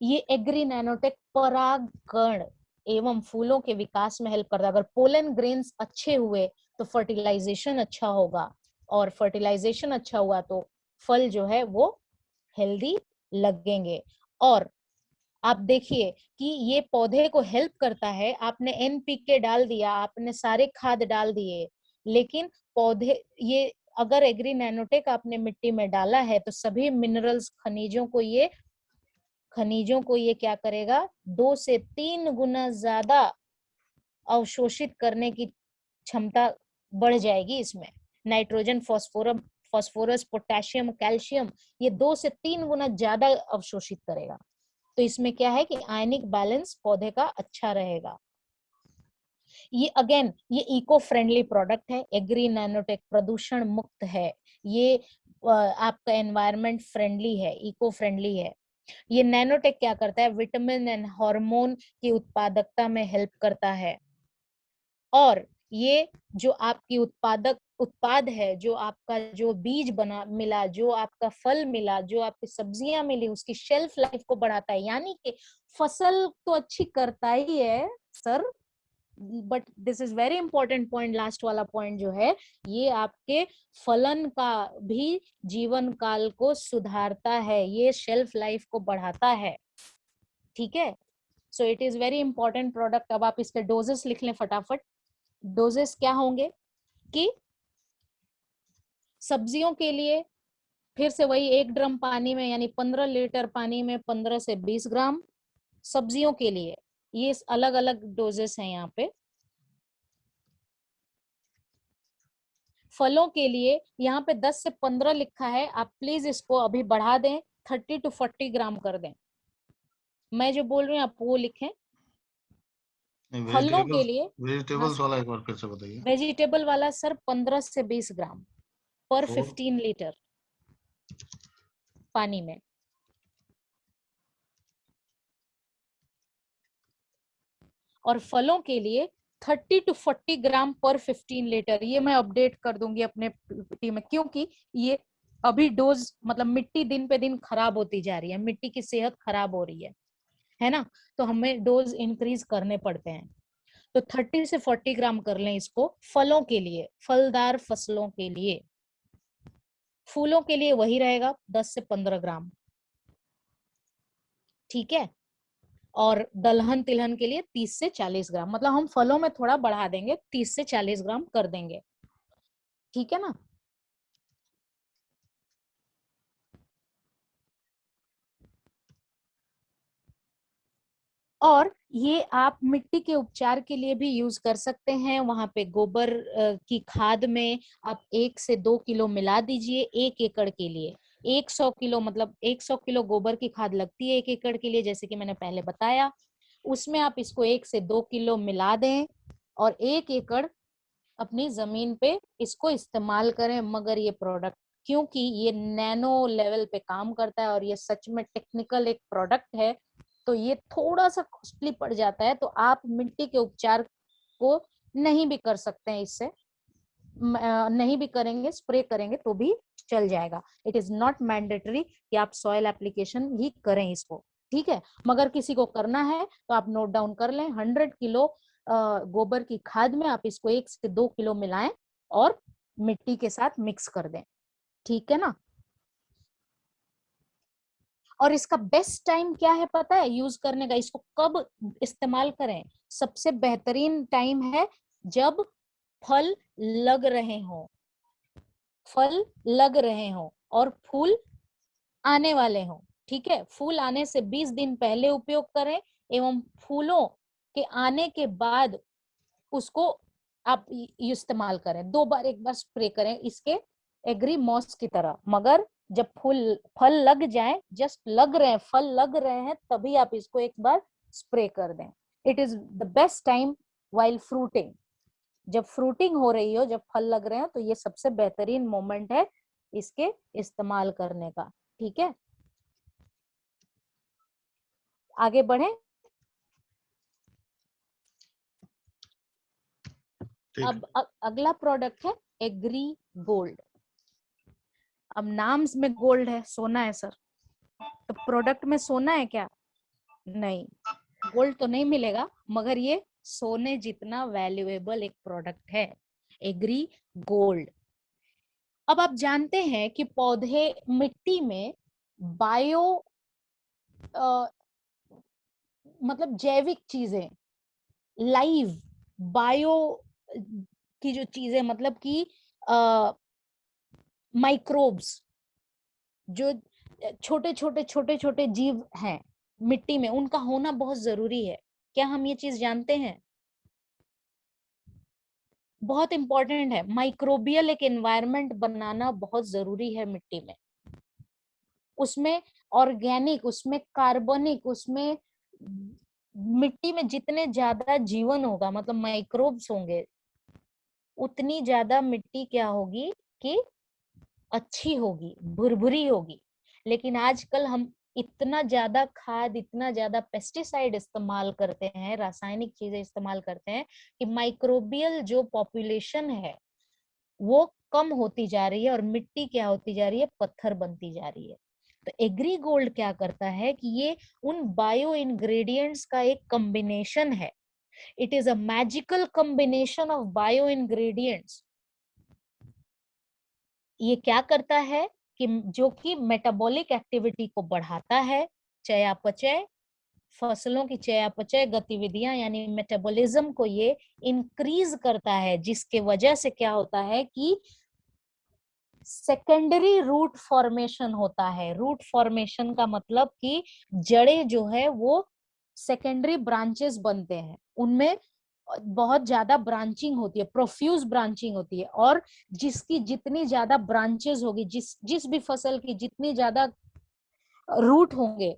ये एग्री नैनोटेक परागकण एवं फूलों के विकास में हेल्प करता है। अगर पोलन ग्रेन्स अच्छे हुए तो फर्टिलाइजेशन अच्छा होगा, और फर्टिलाइजेशन अच्छा हुआ तो फल जो है वो हेल्दी लगेंगे। और आप देखिए कि ये पौधे को हेल्प करता है। आपने एनपीके डाल दिया, आपने सारे खाद डाल दिए, लेकिन पौधे ये अगर एग्री नैनोटेक आपने मिट्टी में डाला है तो सभी मिनरल्स, खनिजों को ये क्या करेगा, 2 से 3 गुना ज्यादा अवशोषित करने की क्षमता बढ़ जाएगी इसमें। नाइट्रोजन, फास्फोरस, पोटेशियम, कैल्शियम, ये 2 से 3 गुना ज्यादा अवशोषित करेगा। तो इसमें क्या है कि आयनिक बैलेंस पौधे का अच्छा रहेगा। ये अगेन ये इको फ्रेंडली प्रोडक्ट है। एग्री नैनोटेक प्रदूषण मुक्त है। ये आपका एनवायरनमेंट फ्रेंडली है, इको फ्रेंडली है। ये नैनोटेक क्या करता है, विटामिन एंड हार्मोन की उत्पादकता में हेल्प करता है। और ये जो आपकी उत्पाद है, जो आपका जो बीज बना मिला, जो आपका फल मिला, जो आपकी सब्जियां मिली, उसकी शेल्फ लाइफ को बढ़ाता है। यानी कि फसल तो अच्छी करता ही है sir, but this is very important point, last वाला पॉइंट जो है, ये आपके फलन का भी जीवन काल को सुधारता है, ये शेल्फ लाइफ को बढ़ाता है। ठीक है, so it is very important product. अब आप इसके डोजेस लिख लें फटाफट। डोजेस क्या होंगे कि सब्जियों के लिए फिर से वही 1 ड्रम पानी में, यानी 15 लीटर पानी में 15 से 20 ग्राम सब्जियों के लिए। ये अलग अलग डोजेस हैं यहाँ पे। फलों के लिए यहाँ पे 10 से 15 लिखा है, आप प्लीज इसको अभी बढ़ा दें, 30 to 40 ग्राम कर दें। मैं जो बोल रही हूँ आप वो लिखें। फलों के लिए वेजिटेबल्स वाला एक बार फिर से बताइए। वेजिटेबल वाला सर 15 से 20 ग्राम पर 15 लीटर पानी में। और फलों के लिए 30 to 40 ग्राम पर 15 लीटर। ये मैं अपडेट कर दूंगी अपने पीपीटी में, क्योंकि ये अभी डोज, मतलब मिट्टी दिन पे दिन खराब होती जा रही है, मिट्टी की सेहत खराब हो रही है ना, तो हमें डोज इंक्रीज करने पड़ते हैं। तो 30 से 40 ग्राम कर लें इसको फलों के लिए, फलदार फसलों के लिए। फूलों के लिए वही रहेगा 10 से 15 ग्राम, ठीक है। और दलहन तिलहन के लिए 30 से 40 ग्राम, मतलब हम फलों में थोड़ा बढ़ा देंगे, 30 से 40 ग्राम कर देंगे, ठीक है ना। और ये आप मिट्टी के उपचार के लिए भी यूज कर सकते हैं। वहां पे गोबर की खाद में आप 1 से 2 किलो मिला दीजिए 1 एकड़ के लिए। 100 किलो मतलब 100 किलो गोबर की खाद लगती है 1 एकड़ के लिए, जैसे कि मैंने पहले बताया। उसमें आप इसको 1 से 2 किलो मिला दें और 1 एकड़ अपनी जमीन पे इसको इस्तेमाल करें। मगर ये प्रोडक्ट, क्योंकि ये नैनो लेवल पे काम करता है और ये सच में टेक्निकल एक प्रोडक्ट है, तो ये थोड़ा सा कॉस्टली पड़ जाता है। तो आप मिट्टी के उपचार को नहीं भी कर सकते हैं इससे, नहीं भी करेंगे, स्प्रे करेंगे तो भी चल जाएगा। इट इज नॉट मैंडेटरी कि आप सॉइल एप्लीकेशन ही करें इसको, ठीक है। मगर किसी को करना है तो आप नोट डाउन कर लें, 100 किलो गोबर की खाद में आप इसको 1 से 2 किलो मिलाएं और मिट्टी के साथ मिक्स कर दें, ठीक है ना। और इसका बेस्ट टाइम क्या है पता है यूज करने का, इसको कब इस्तेमाल करें? सबसे बेहतरीन टाइम है जब फल लग रहे हो, फल लग रहे हो और फूल आने वाले हो, ठीक है। फूल आने से 20 दिन पहले उपयोग करें एवं फूलों के आने के बाद उसको आप इस्तेमाल करें। 2 बार, 1 बार स्प्रे करें इसके एग्री मॉस की तरह। मगर जब फल लग जाए, जस्ट लग रहे हैं, फल लग रहे हैं, तभी आप इसको 1 बार स्प्रे कर दें। It is the best time while fruiting. जब फ्रूटिंग हो रही हो, जब फल लग रहे हो, तो ये सबसे बेहतरीन मोमेंट है इसके इस्तेमाल करने का, ठीक है। आगे बढ़े। अब अगला प्रोडक्ट है एग्री गोल्ड। अब नाम में गोल्ड है, सोना है सर, तो प्रोडक्ट में सोना है क्या? नहीं, गोल्ड तो नहीं मिलेगा, मगर ये सोने जितना वैल्यूएबल एक प्रोडक्ट है, एग्री गोल्ड। अब आप जानते हैं कि पौधे मिट्टी में बायो मतलब जैविक चीजें, लाइव बायो की जो चीजें, मतलब कि माइक्रोब्स, जो छोटे छोटे जीव हैं मिट्टी में, उनका होना बहुत जरूरी है। क्या हम ये चीज जानते हैं? बहुत इंपॉर्टेंट है। माइक्रोबियल एक एनवायरनमेंट बनाना बहुत जरूरी है मिट्टी में। उसमें ऑर्गेनिक, उसमें कार्बनिक, उसमें मिट्टी में जितने ज्यादा जीवन होगा, मतलब माइक्रोब्स होंगे, उतनी ज्यादा मिट्टी क्या होगी कि अच्छी होगी, भुरभुरी होगी। लेकिन आजकल हम इतना ज्यादा खाद, इतना ज्यादा पेस्टिसाइड इस्तेमाल करते हैं, रासायनिक चीजें इस्तेमाल करते हैं कि माइक्रोबियल जो पॉपुलेशन है वो कम होती जा रही है और मिट्टी क्या होती जा रही है? पत्थर बनती जा रही है। तो एग्री गोल्ड क्या करता है कि ये उन बायो इंग्रेडिएंट्स का एक कॉम्बिनेशन है। It is a magical combination of bio ingredients. ये क्या करता है कि जो कि मेटाबॉलिक एक्टिविटी को बढ़ाता है, चयापचय, फसलों की चयापचय गतिविधियां यानी मेटाबॉलिज्म को ये इंक्रीज करता है, जिसके वजह से क्या होता है कि सेकेंडरी रूट फॉर्मेशन होता है। रूट फॉर्मेशन का मतलब कि जड़ें जो है वो सेकेंडरी ब्रांचेस बनते हैं, उनमें बहुत ज्यादा ब्रांचिंग होती है, प्रोफ्यूज ब्रांचिंग होती है। और जिसकी जितनी ज्यादा ब्रांचेस होगी, जिस भी फसल की जितनी ज्यादा रूट होंगे,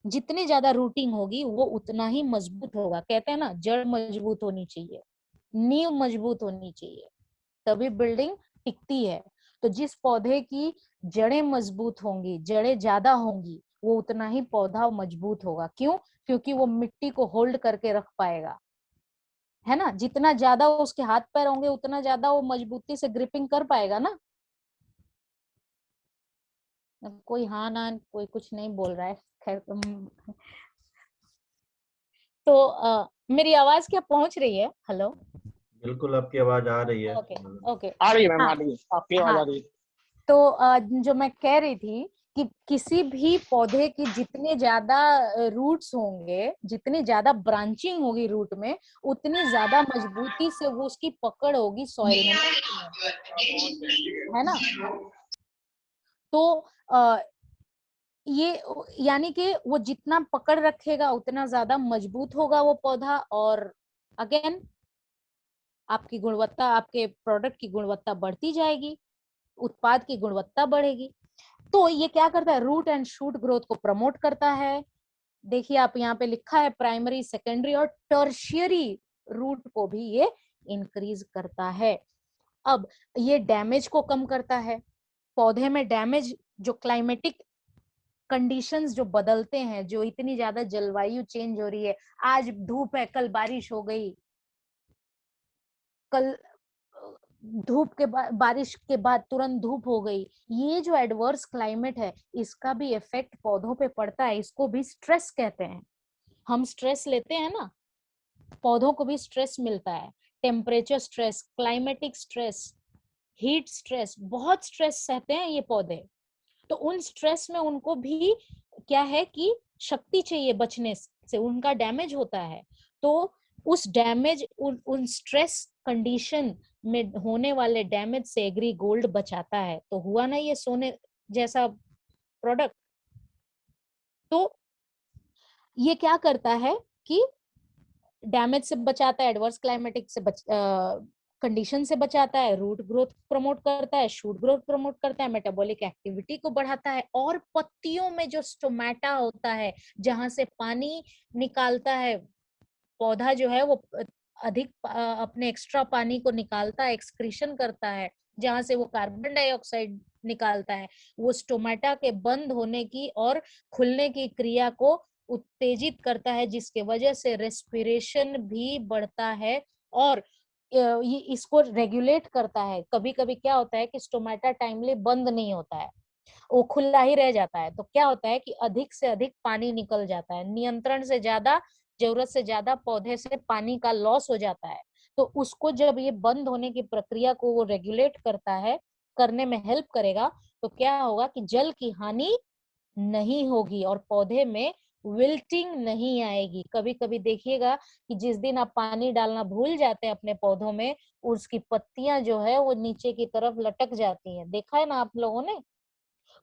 जितनी ज्यादा रूटिंग होगी, वो उतना ही मजबूत होगा। कहते हैं ना, जड़ मजबूत होनी चाहिए, नींव मजबूत होनी चाहिए, तभी बिल्डिंग टिकती है। तो जिस पौधे की जड़ें मजबूत होंगी, जड़ें ज्यादा होंगी, वो उतना ही पौधा मजबूत होगा। क्यों? क्योंकि वो मिट्टी को होल्ड करके रख पाएगा, है ना। जितना ज्यादा उसके हाथ पैर होंगे, उतना ज्यादा वो मजबूती से ग्रिपिंग कर पाएगा ना। कोई हाँ ना, कोई कुछ नहीं बोल रहा है। खैर तो मेरी आवाज क्या पहुंच रही है? हेलो। बिल्कुल आपकी आवाज आ रही है। Okay okay. आ रही है मैम, हाँ आ रही है, आपकी आवाज आ हाँ। रही है। जो मैं कह रही थी कि किसी भी पौधे की जितने ज्यादा रूट्स होंगे, जितनी ज्यादा ब्रांचिंग होगी रूट में, उतनी ज्यादा मजबूती से वो उसकी पकड़ होगी सॉइल में, है ना। तो ये यानी कि वो जितना पकड़ रखेगा उतना ज्यादा मजबूत होगा वो पौधा, और अगेन आपकी गुणवत्ता, आपके प्रोडक्ट की गुणवत्ता बढ़ती जाएगी, उत्पाद की गुणवत्ता बढ़ेगी। तो ये क्या करता है, रूट एंड शूट ग्रोथ को प्रमोट करता है। देखिए आप यहाँ पे लिखा है प्राइमरी, सेकेंडरी और टर्शियरी रूट को भी ये इंक्रीज करता है। अब ये डैमेज को कम करता है। पौधे में डैमेज, जो क्लाइमेटिक कंडीशंस जो बदलते हैं, जो इतनी ज्यादा जलवायु चेंज हो रही है, आज धूप है कल बारिश हो गई, कल धूप के बाद, बारिश के बाद तुरंत धूप हो गई, ये जो एडवर्स क्लाइमेट है इसका भी इफेक्ट पौधों पे पड़ता है। इसको भी स्ट्रेस कहते हैं। हम स्ट्रेस लेते हैं ना, पौधों को भी स्ट्रेस मिलता है। Temperature stress, climatic stress, heat stress, बहुत स्ट्रेस सहते हैं ये पौधे। तो उन स्ट्रेस में उनको भी क्या है कि शक्ति चाहिए बचने से, उनका डैमेज होता है। तो उस डैमेज, उन स्ट्रेस कंडीशन में होने वाले डैमेज से एग्री गोल्ड बचाता है। तो हुआ ना ये सोने जैसा प्रोडक्ट। तो ये क्या करता है कि डैमेज से बचाता है, एडवर्स क्लाइमेटिक से कंडीशन से बचाता है, रूट ग्रोथ प्रमोट करता है, शूट ग्रोथ प्रमोट करता है, मेटाबॉलिक एक्टिविटी को बढ़ाता है, और पत्तियों में जो स्टोमेटा होता है, जहां से पानी निकालता है पौधा, जो है वो अधिक अपने एक्स्ट्रा पानी को निकालता है, एक्सक्रीशन करता है, जहां से वो कार्बन डाइऑक्साइड निकालता है, वो स्टोमेटा के बंद होने की और खुलने की क्रिया को उत्तेजित करता है, जिसके वजह से रेस्पिरेशन भी बढ़ता है और ये इसको रेगुलेट करता है। कभी कभी क्या होता है कि स्टोमेटा टाइमली बंद नहीं होता है, वो खुला ही रह जाता है, तो क्या होता है कि अधिक से अधिक पानी निकल जाता है, नियंत्रण से ज्यादा, जरूरत से ज्यादा पौधे से पानी का लॉस हो जाता है। तो उसको जब ये बंद होने की प्रक्रिया को वो रेगुलेट करता है, करने में हेल्प करेगा, तो क्या होगा कि जल की हानि नहीं होगी और पौधे में विल्टिंग नहीं आएगी। कभी कभी देखिएगा कि जिस दिन आप पानी डालना भूल जाते हैं अपने पौधों में, उसकी पत्तियां जो है वो नीचे की तरफ लटक जाती हैं। देखा है ना आप लोगों ने,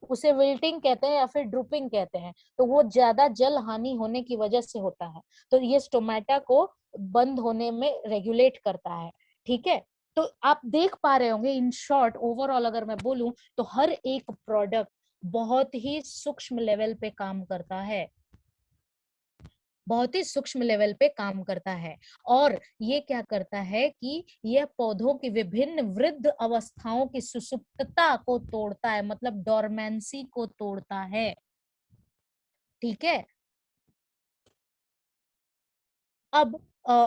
उसे विल्टिंग कहते हैं या फिर ड्रूपिंग कहते हैं। तो वो ज्यादा जल हानि होने की वजह से होता है। तो ये स्टोमेटा को बंद होने में रेगुलेट करता है। ठीक है, तो आप देख पा रहे होंगे, इन शॉर्ट ओवरऑल अगर मैं बोलूं तो हर एक प्रोडक्ट बहुत ही सूक्ष्म लेवल पे काम करता है, बहुत ही सूक्ष्म लेवल पे काम करता है। और ये क्या करता है कि यह पौधों की विभिन्न वृद्ध अवस्थाओं की सुसुप्तता को तोड़ता है, मतलब डोरमेंसी को तोड़ता है। ठीक है, अब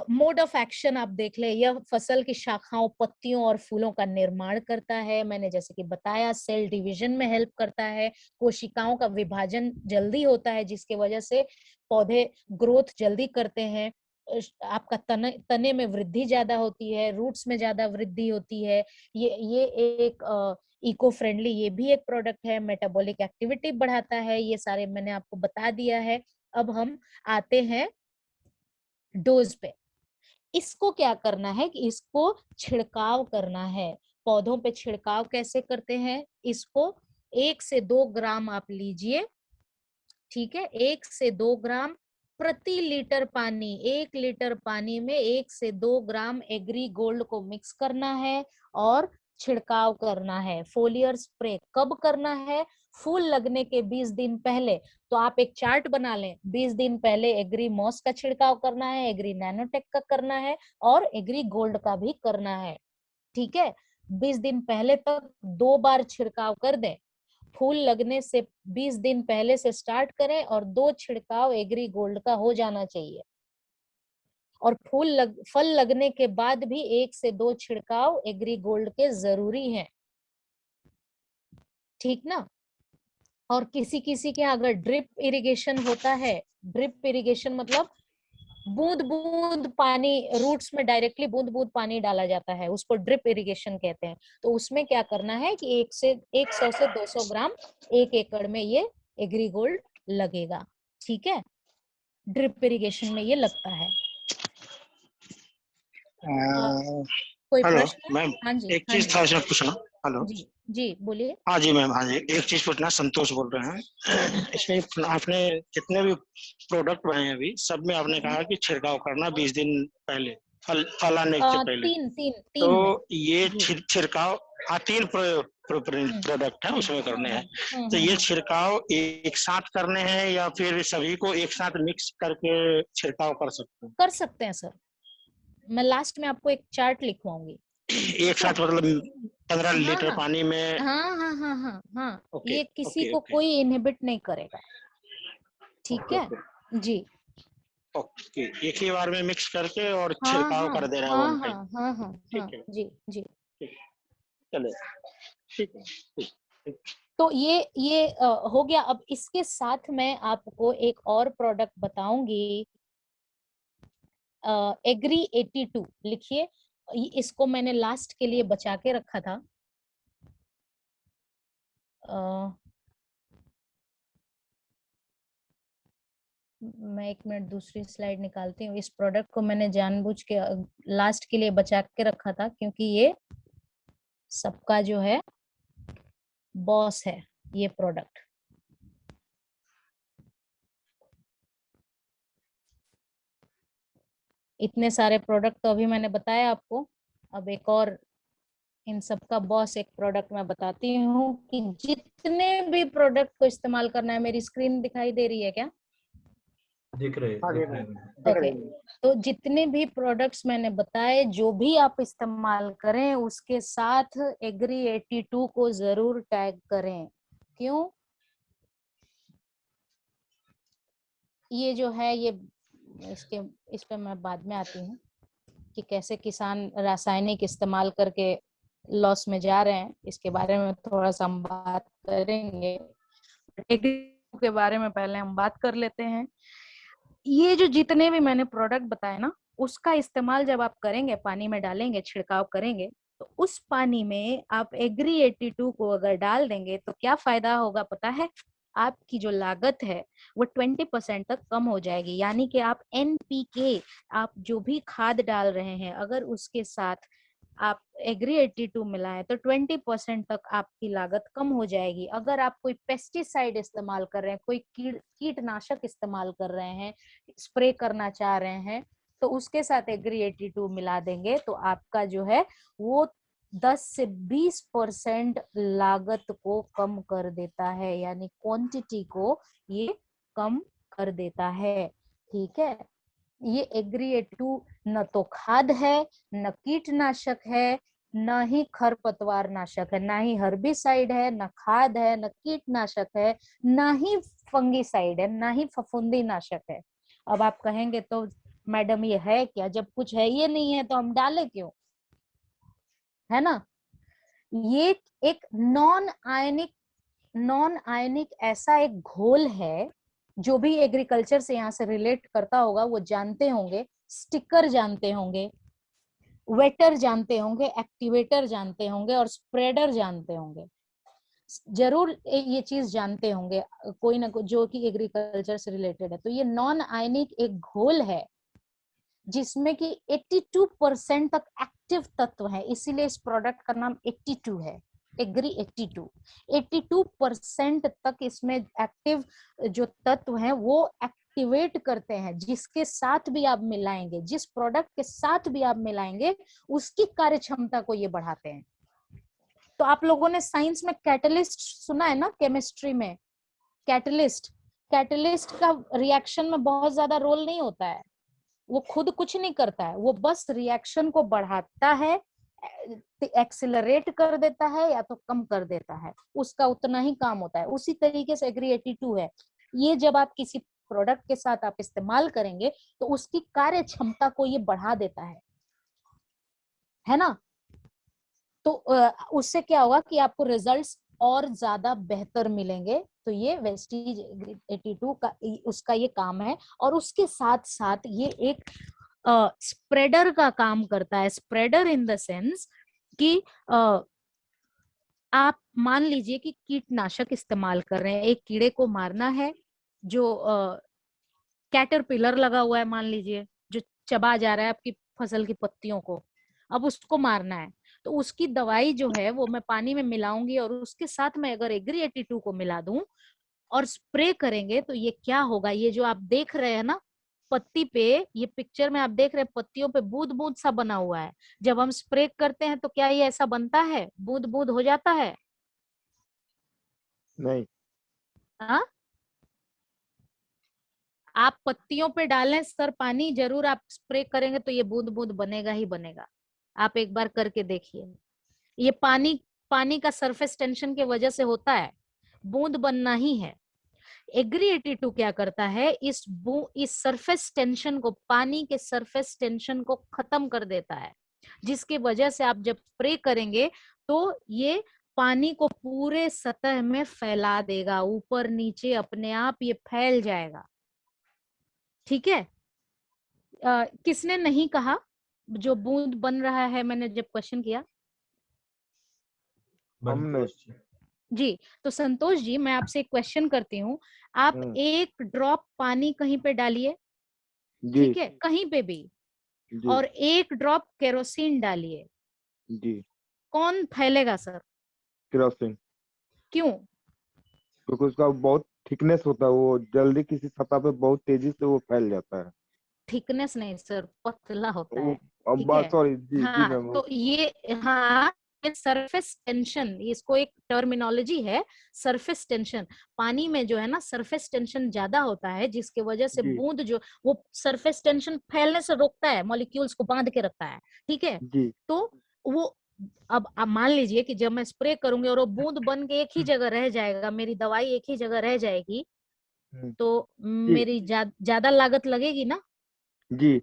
मोड ऑफ एक्शन आप देख ले, यह फसल की शाखाओं, पत्तियों और फूलों का निर्माण करता है। मैंने जैसे कि बताया, सेल डिवीजन में हेल्प करता है, कोशिकाओं का विभाजन जल्दी होता है जिसके वजह से पौधे ग्रोथ जल्दी करते हैं। आपका तने में वृद्धि ज्यादा होती है, रूट्स में ज्यादा वृद्धि होती है। ये एक इको फ्रेंडली, ये भी एक प्रोडक्ट है। मेटाबॉलिक एक्टिविटी बढ़ाता है, ये सारे मैंने आपको बता दिया है। अब हम आते हैं डोज पे। इसको क्या करना है कि इसको छिड़काव करना है। पौधों पे छिड़काव कैसे करते हैं, इसको 1 से 2 ग्राम आप लीजिए। ठीक है, 1 से 2 ग्राम प्रति लीटर पानी, 1 लीटर पानी में 1 से 2 ग्राम एग्री गोल्ड को मिक्स करना है और छिड़काव करना है। फोलियर स्प्रे कब करना है, फूल लगने के 20 दिन पहले। तो आप एक चार्ट बना लें, 20 दिन पहले एग्री मॉस का छिड़काव करना है, एग्री नैनोटेक का करना है और एग्री गोल्ड का भी करना है। ठीक है, 20 दिन पहले तक 2 बार छिड़काव कर दें। फूल लगने से 20 दिन पहले से स्टार्ट करें और 2 छिड़काव एग्री गोल्ड का हो जाना चाहिए। और फल लगने के बाद भी 1 से 2 छिड़काव एग्री गोल्ड के जरूरी हैं। ठीक ना। और किसी किसी के अगर ड्रिप इरिगेशन होता है, ड्रिप इरिगेशन मतलब बूंद बूंद पानी रूट्स में डायरेक्टली बूंद बूंद पानी डाला जाता है, उसको ड्रिप इरिगेशन कहते हैं। तो उसमें क्या करना है कि 100 से 200 ग्राम 1 एकड़ में ये एग्रीगोल्ड लगेगा। ठीक है, ड्रिप इरिगेशन में ये लगता है। कोई हेलो प्रश्न है? मैम, हाँ जी, एक हाँ चीज जी, था इसमें पूछना। हेलो, जी जी बोलिए। हाँ जी मैम, हाँ जी, एक चीज पूछना। संतोष बोल रहे हैं। इसमें आपने जितने भी प्रोडक्ट बनाए हैं अभी, सब में आपने कहा कि छिड़काव करना 20 दिन पहले, फल आने से पहले। तीन तीन तो तीन में ये जी। छिड़काव, हाँ, 3 प्रोडक्ट है उसमें करने हैं। तो ये छिड़काव एक साथ करने हैं या फिर सभी को एक साथ मिक्स करके छिड़काव कर सकते हैं? कर सकते हैं सर, मैं लास्ट में आपको एक चार्ट लिखवाऊंगी। एक ठीक है, साथ मतलब 15 हाँ लीटर हाँ पानी में? हाँ हाँ हाँ हाँ हाँ, ओके, ये किसी ओके, को ओके, कोई इनहिबिट नहीं करेगा। ठीक ओके, है ओके, जी। ओके। एक ही बार में मिक्स करके और हाँ छिड़काव हाँ कर दे रहा है हाँ वन हाँ टाइम? हाँ हाँ हाँ ठीक है, जी जी। ठीक, चले, ठीक है, ठीक, ठीक। तो ये हो गया। अब इसके साथ मैं आपको एक और प्रोडक्ट बताऊंगी, एग्री 82 लिखिए। इसको मैंने लास्ट के लिए बचा के रखा था। मैं 1 मिनट दूसरी स्लाइड निकालती हूँ। इस प्रोडक्ट को मैंने जानबूझ के लास्ट के लिए बचा के रखा था, क्योंकि ये सबका जो है बॉस है ये प्रोडक्ट। इतने सारे प्रोडक्ट तो अभी मैंने बताया आपको, अब एक और इन सब का बॉस एक प्रोडक्ट मैं बताती हूँ कि जितने भी प्रोडक्ट को इस्तेमाल करना है। मेरी स्क्रीन दिखाई दे रही है क्या? हाँ जी दिख रहे मैम, हैं। दिख ओके, रही है। तो जितने भी प्रोडक्ट्स मैंने बताए, जो भी आप इस्तेमाल करें उसके साथ एग्री 82 को जरूर टैग करें। क्यों? ये जो है ये इसके इस पे मैं बाद में आती हूँ कि कैसे किसान रासायनिक इस्तेमाल करके लॉस में जा रहे हैं, इसके बारे में थोड़ा सा हम बात करेंगे। एग्री के बारे में पहले हम बात कर लेते हैं। ये जो जितने भी मैंने प्रोडक्ट बताए ना, उसका इस्तेमाल जब आप करेंगे, पानी में डालेंगे, छिड़काव करेंगे, तो उस पानी में आप एग्री 82 को अगर डाल देंगे तो क्या फायदा होगा पता है? आपकी जो लागत है वो 20% तक कम हो जाएगी। यानी कि आप NPK, आप जो भी खाद डाल रहे हैं, अगर उसके साथ आप एग्री 82 मिलाएं तो 20% तक आपकी लागत कम हो जाएगी। अगर आप कोई पेस्टिसाइड इस्तेमाल कर रहे हैं, कोई कीटनाशक इस्तेमाल कर रहे हैं, स्प्रे करना चाह रहे हैं, तो उसके साथ एग्री 82 मिला देंगे तो आपका जो है वो 10 से 20% लागत को कम कर देता है, यानी क्वांटिटी को ये कम कर देता है। ठीक है, ये एग्री 82 न तो खाद है, न कीटनाशक है, न ही खरपतवार नाशक है, ना ही हर्बिसाइड है, न खाद है, न कीटनाशक है, न ही फंगिसाइड है, न ही फफूंदी नाशक है। अब आप कहेंगे तो मैडम ये है क्या? जब कुछ है ये नहीं है तो हम डालें क्यों, है ना? ये एक नॉन आयनिक ऐसा एक घोल है, जो भी एग्रीकल्चर से यहाँ से रिलेट करता होगा वो जानते होंगे। स्टिकर जानते होंगे, वेटर जानते होंगे, एक्टिवेटर जानते होंगे और स्प्रेडर जानते होंगे। जरूर ये चीज जानते होंगे कोई ना कोई जो कि एग्रीकल्चर से रिलेटेड है। तो ये नॉन आयनिक एक घोल है जिसमें कि 82% तक एक्टिव तत्व है, इसीलिए इस प्रोडक्ट का नाम 82 है, एग्री 82। 82% तक इसमें एक्टिव जो तत्व हैं वो एक्टिवेट करते हैं। जिसके साथ भी आप मिलाएंगे, जिस प्रोडक्ट के साथ भी आप मिलाएंगे, उसकी कार्य क्षमता को ये बढ़ाते हैं। तो आप लोगों ने साइंस में कैटलिस्ट सुना है ना, केमिस्ट्री में कैटलिस्ट। कैटलिस्ट का रिएक्शन में बहुत ज्यादा रोल नहीं होता है, वो खुद कुछ नहीं करता है, वो बस रिएक्शन को बढ़ाता है, एक्सिलरेट कर देता है या तो कम कर देता है, उसका उतना ही काम होता है। उसी तरीके से एग्री 82 है। ये जब आप किसी प्रोडक्ट के साथ आप इस्तेमाल करेंगे तो उसकी कार्य क्षमता को ये बढ़ा देता है ना? तो उससे क्या होगा कि आपको रिजल्ट्स और ज्यादा बेहतर मिलेंगे। तो ये वेस्टीज 82 का उसका ये काम है। और उसके साथ साथ ये एक स्प्रेडर का काम करता है। स्प्रेडर इन द सेंस कि आप मान लीजिए कि कीटनाशक इस्तेमाल कर रहे हैं, एक कीड़े को मारना है, जो कैटरपिलर लगा हुआ है मान लीजिए, जो चबा जा रहा है आपकी फसल की पत्तियों को, अब उसको मारना है। तो उसकी दवाई जो है वो मैं पानी में मिलाऊंगी और उसके साथ में अगर एग्री 82 को मिला दूं और स्प्रे करेंगे तो ये क्या होगा, ये जो आप देख रहे हैं ना पत्ती पे, ये पिक्चर में आप देख रहे हैं पत्तियों पे बूंद बूंद सा बना हुआ है। जब हम स्प्रे करते हैं तो क्या ये ऐसा बनता है, बूंद बूंद हो जाता है? नहीं। हाँ, आप पत्तियों पे डालें सर पानी, जरूर आप स्प्रे करेंगे तो ये बूंद बूंद बनेगा ही बनेगा। आप एक बार करके देखिए, ये पानी पानी का सरफेस टेंशन की वजह से होता है, बूंद बनना ही है। एग्री 82 क्या करता है, इस सरफेस टेंशन को, पानी के सरफेस टेंशन को खत्म कर देता है, जिसकी वजह से आप जब स्प्रे करेंगे तो ये पानी को पूरे सतह में फैला देगा, ऊपर नीचे अपने आप ये फैल जाएगा। ठीक है। किसने नहीं कहा जो बूंद बन रहा है, मैंने जब क्वेश्चन किया? हमने। जी, तो संतोष जी मैं आपसे एक क्वेश्चन करती हूँ। आप एक ड्रॉप पानी कहीं पे डालिए, जी ठीक है, कहीं पे भी, जी और एक ड्रॉप केरोसिन डालिए, जी। कौन फैलेगा सर? केरोसिन। क्यों? क्योंकि उसका बहुत थिकनेस होता है, वो जल्दी किसी सतह पे बहुत तेजी से वो फैल जाता है। थिकनेस नहीं सर, पतला होता वो है। अब ठीक बात, है। सॉरी जी जी हाँ मैम। तो ये, हाँ, सरफेस टेंशन, इसको एक टर्मिनोलॉजी है, सरफेस टेंशन। पानी में जो है ना सरफेस टेंशन ज्यादा होता है, जिसके वजह से जी बूंद जो, वो सरफेस टेंशन फैलने से रोकता है, मॉलिक्यूल्स को बांध के रखता है। ठीक है। जी तो वो, अब मान लीजिए कि जब मैं स्प्रे करूंगी और वो बूंद बन के एक ही जगह रह जाएगा, मेरी दवाई एक ही जगह रह जाएगी, तो जी मेरी ज्यादा लागत लगेगी ना, जी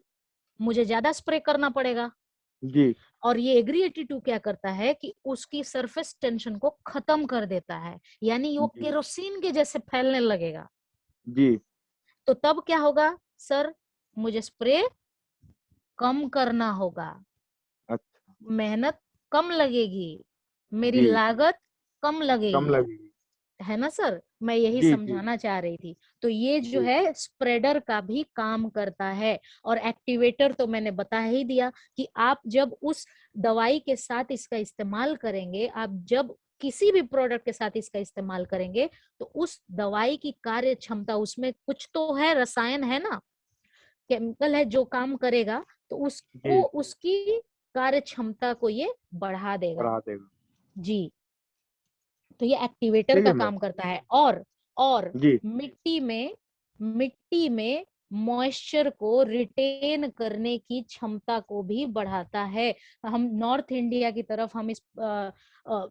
मुझे ज्यादा स्प्रे करना पड़ेगा। जी और ये एग्री 82 क्या करता है कि उसकी सरफेस टेंशन को खत्म कर देता है, यानी वो जी केरोसिन के जैसे फैलने लगेगा। जी। तो तब क्या होगा सर, मुझे स्प्रे कम करना होगा, अच्छा। मेहनत कम लगेगी, मेरी जी। लागत कम कम लगेगी, लगेगी। है ना सर? मैं यही जी जी समझाना चाह रही थी। तो ये जो जी है स्प्रेडर का भी काम करता है। और एक्टिवेटर तो मैंने बता ही दिया कि आप जब उस दवाई के साथ इसका इस्तेमाल करेंगे, आप जब किसी भी प्रोडक्ट के साथ इसका इस्तेमाल करेंगे, तो उस दवाई की कार्य क्षमता, उसमें कुछ तो है, रसायन है ना, केमिकल है जो काम करेगा, तो उसको, जी। उसकी कार्य क्षमता को ये बढ़ा देगा। बढ़ा देगा। जी, तो ये एक्टिवेटर ठीक का है मैम। काम करता है। और जी मिट्टी में मॉइस्चर को रिटेन करने की क्षमता को भी बढ़ाता है। हम नॉर्थ इंडिया की तरफ हम इस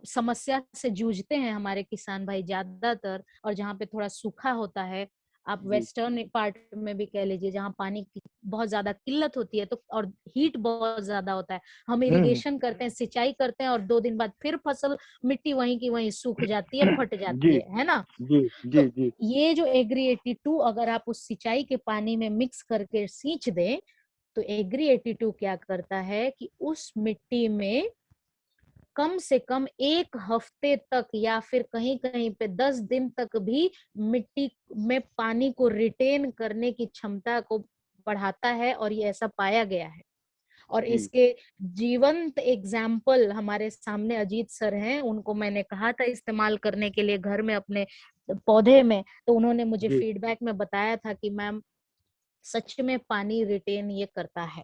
समस्या से जूझते हैं, हमारे किसान भाई ज्यादातर, और जहाँ पे थोड़ा सूखा होता है, आप जी वेस्टर्न पार्ट में भी कह लीजिए, जहाँ पानी की बहुत ज्यादा किल्लत होती है, तो और हीट बहुत ज्यादा होता है, हम इरिगेशन करते हैं, सिंचाई करते हैं, और 2 दिन बाद फिर फसल, मिट्टी वहीं की वहीं सूख जाती है, फट जाती जी है ना? जी जी तो जी ये जो एग्री 82 अगर आप उस सिंचाई के पानी में मिक्स करके सींच दें, तो एग्री 82 क्या करता है कि उस मिट्टी में कम से कम 1 हफ्ते तक, या फिर कहीं कहीं पे 10 दिन तक भी मिट्टी में पानी को रिटेन करने की क्षमता को बढ़ाता है। और ये ऐसा पाया गया है। और जी इसके जीवंत एग्जाम्पल हमारे सामने अजीत सर हैं, उनको मैंने कहा था इस्तेमाल करने के लिए घर में अपने पौधे में, तो उन्होंने मुझे जी फीडबैक में बताया था कि मैम सच में पानी रिटेन ये करता है।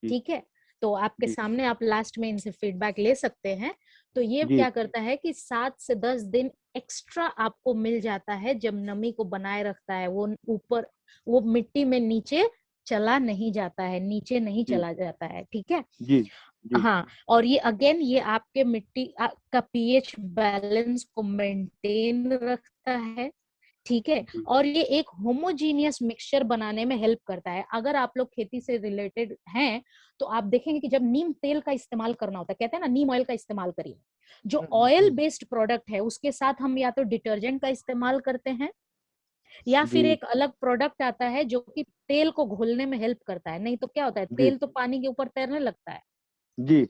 जी ठीक है। तो आपके जी सामने आप लास्ट में इनसे फीडबैक ले सकते हैं। तो ये जी क्या करता है कि 7 से 10 दिन एक्स्ट्रा आपको मिल जाता है, जब नमी को बनाए रखता है, वो ऊपर, वो मिट्टी में नीचे चला नहीं जाता है, नीचे नहीं जी चला जाता है। ठीक है। जी जी हाँ, और ये अगेन ये आपके मिट्टी का पीएच बैलेंस को मेंटेन रखता है, ठीक है। और ये एक होमोजीनियस मिक्सचर बनाने में हेल्प करता है। अगर आप लोग खेती से रिलेटेड हैं तो आप देखेंगे कि जब नीम तेल का इस्तेमाल करना होता है, कहते हैं ना नीम ऑयल का इस्तेमाल करिए, जो ऑयल बेस्ड प्रोडक्ट है उसके साथ हम या तो डिटर्जेंट का इस्तेमाल करते हैं या फिर जी एक अलग प्रोडक्ट आता है जो कि तेल को घोलने में हेल्प करता है। नहीं तो क्या होता है, जी तेल तो पानी के ऊपर तैरने लगता है, जी।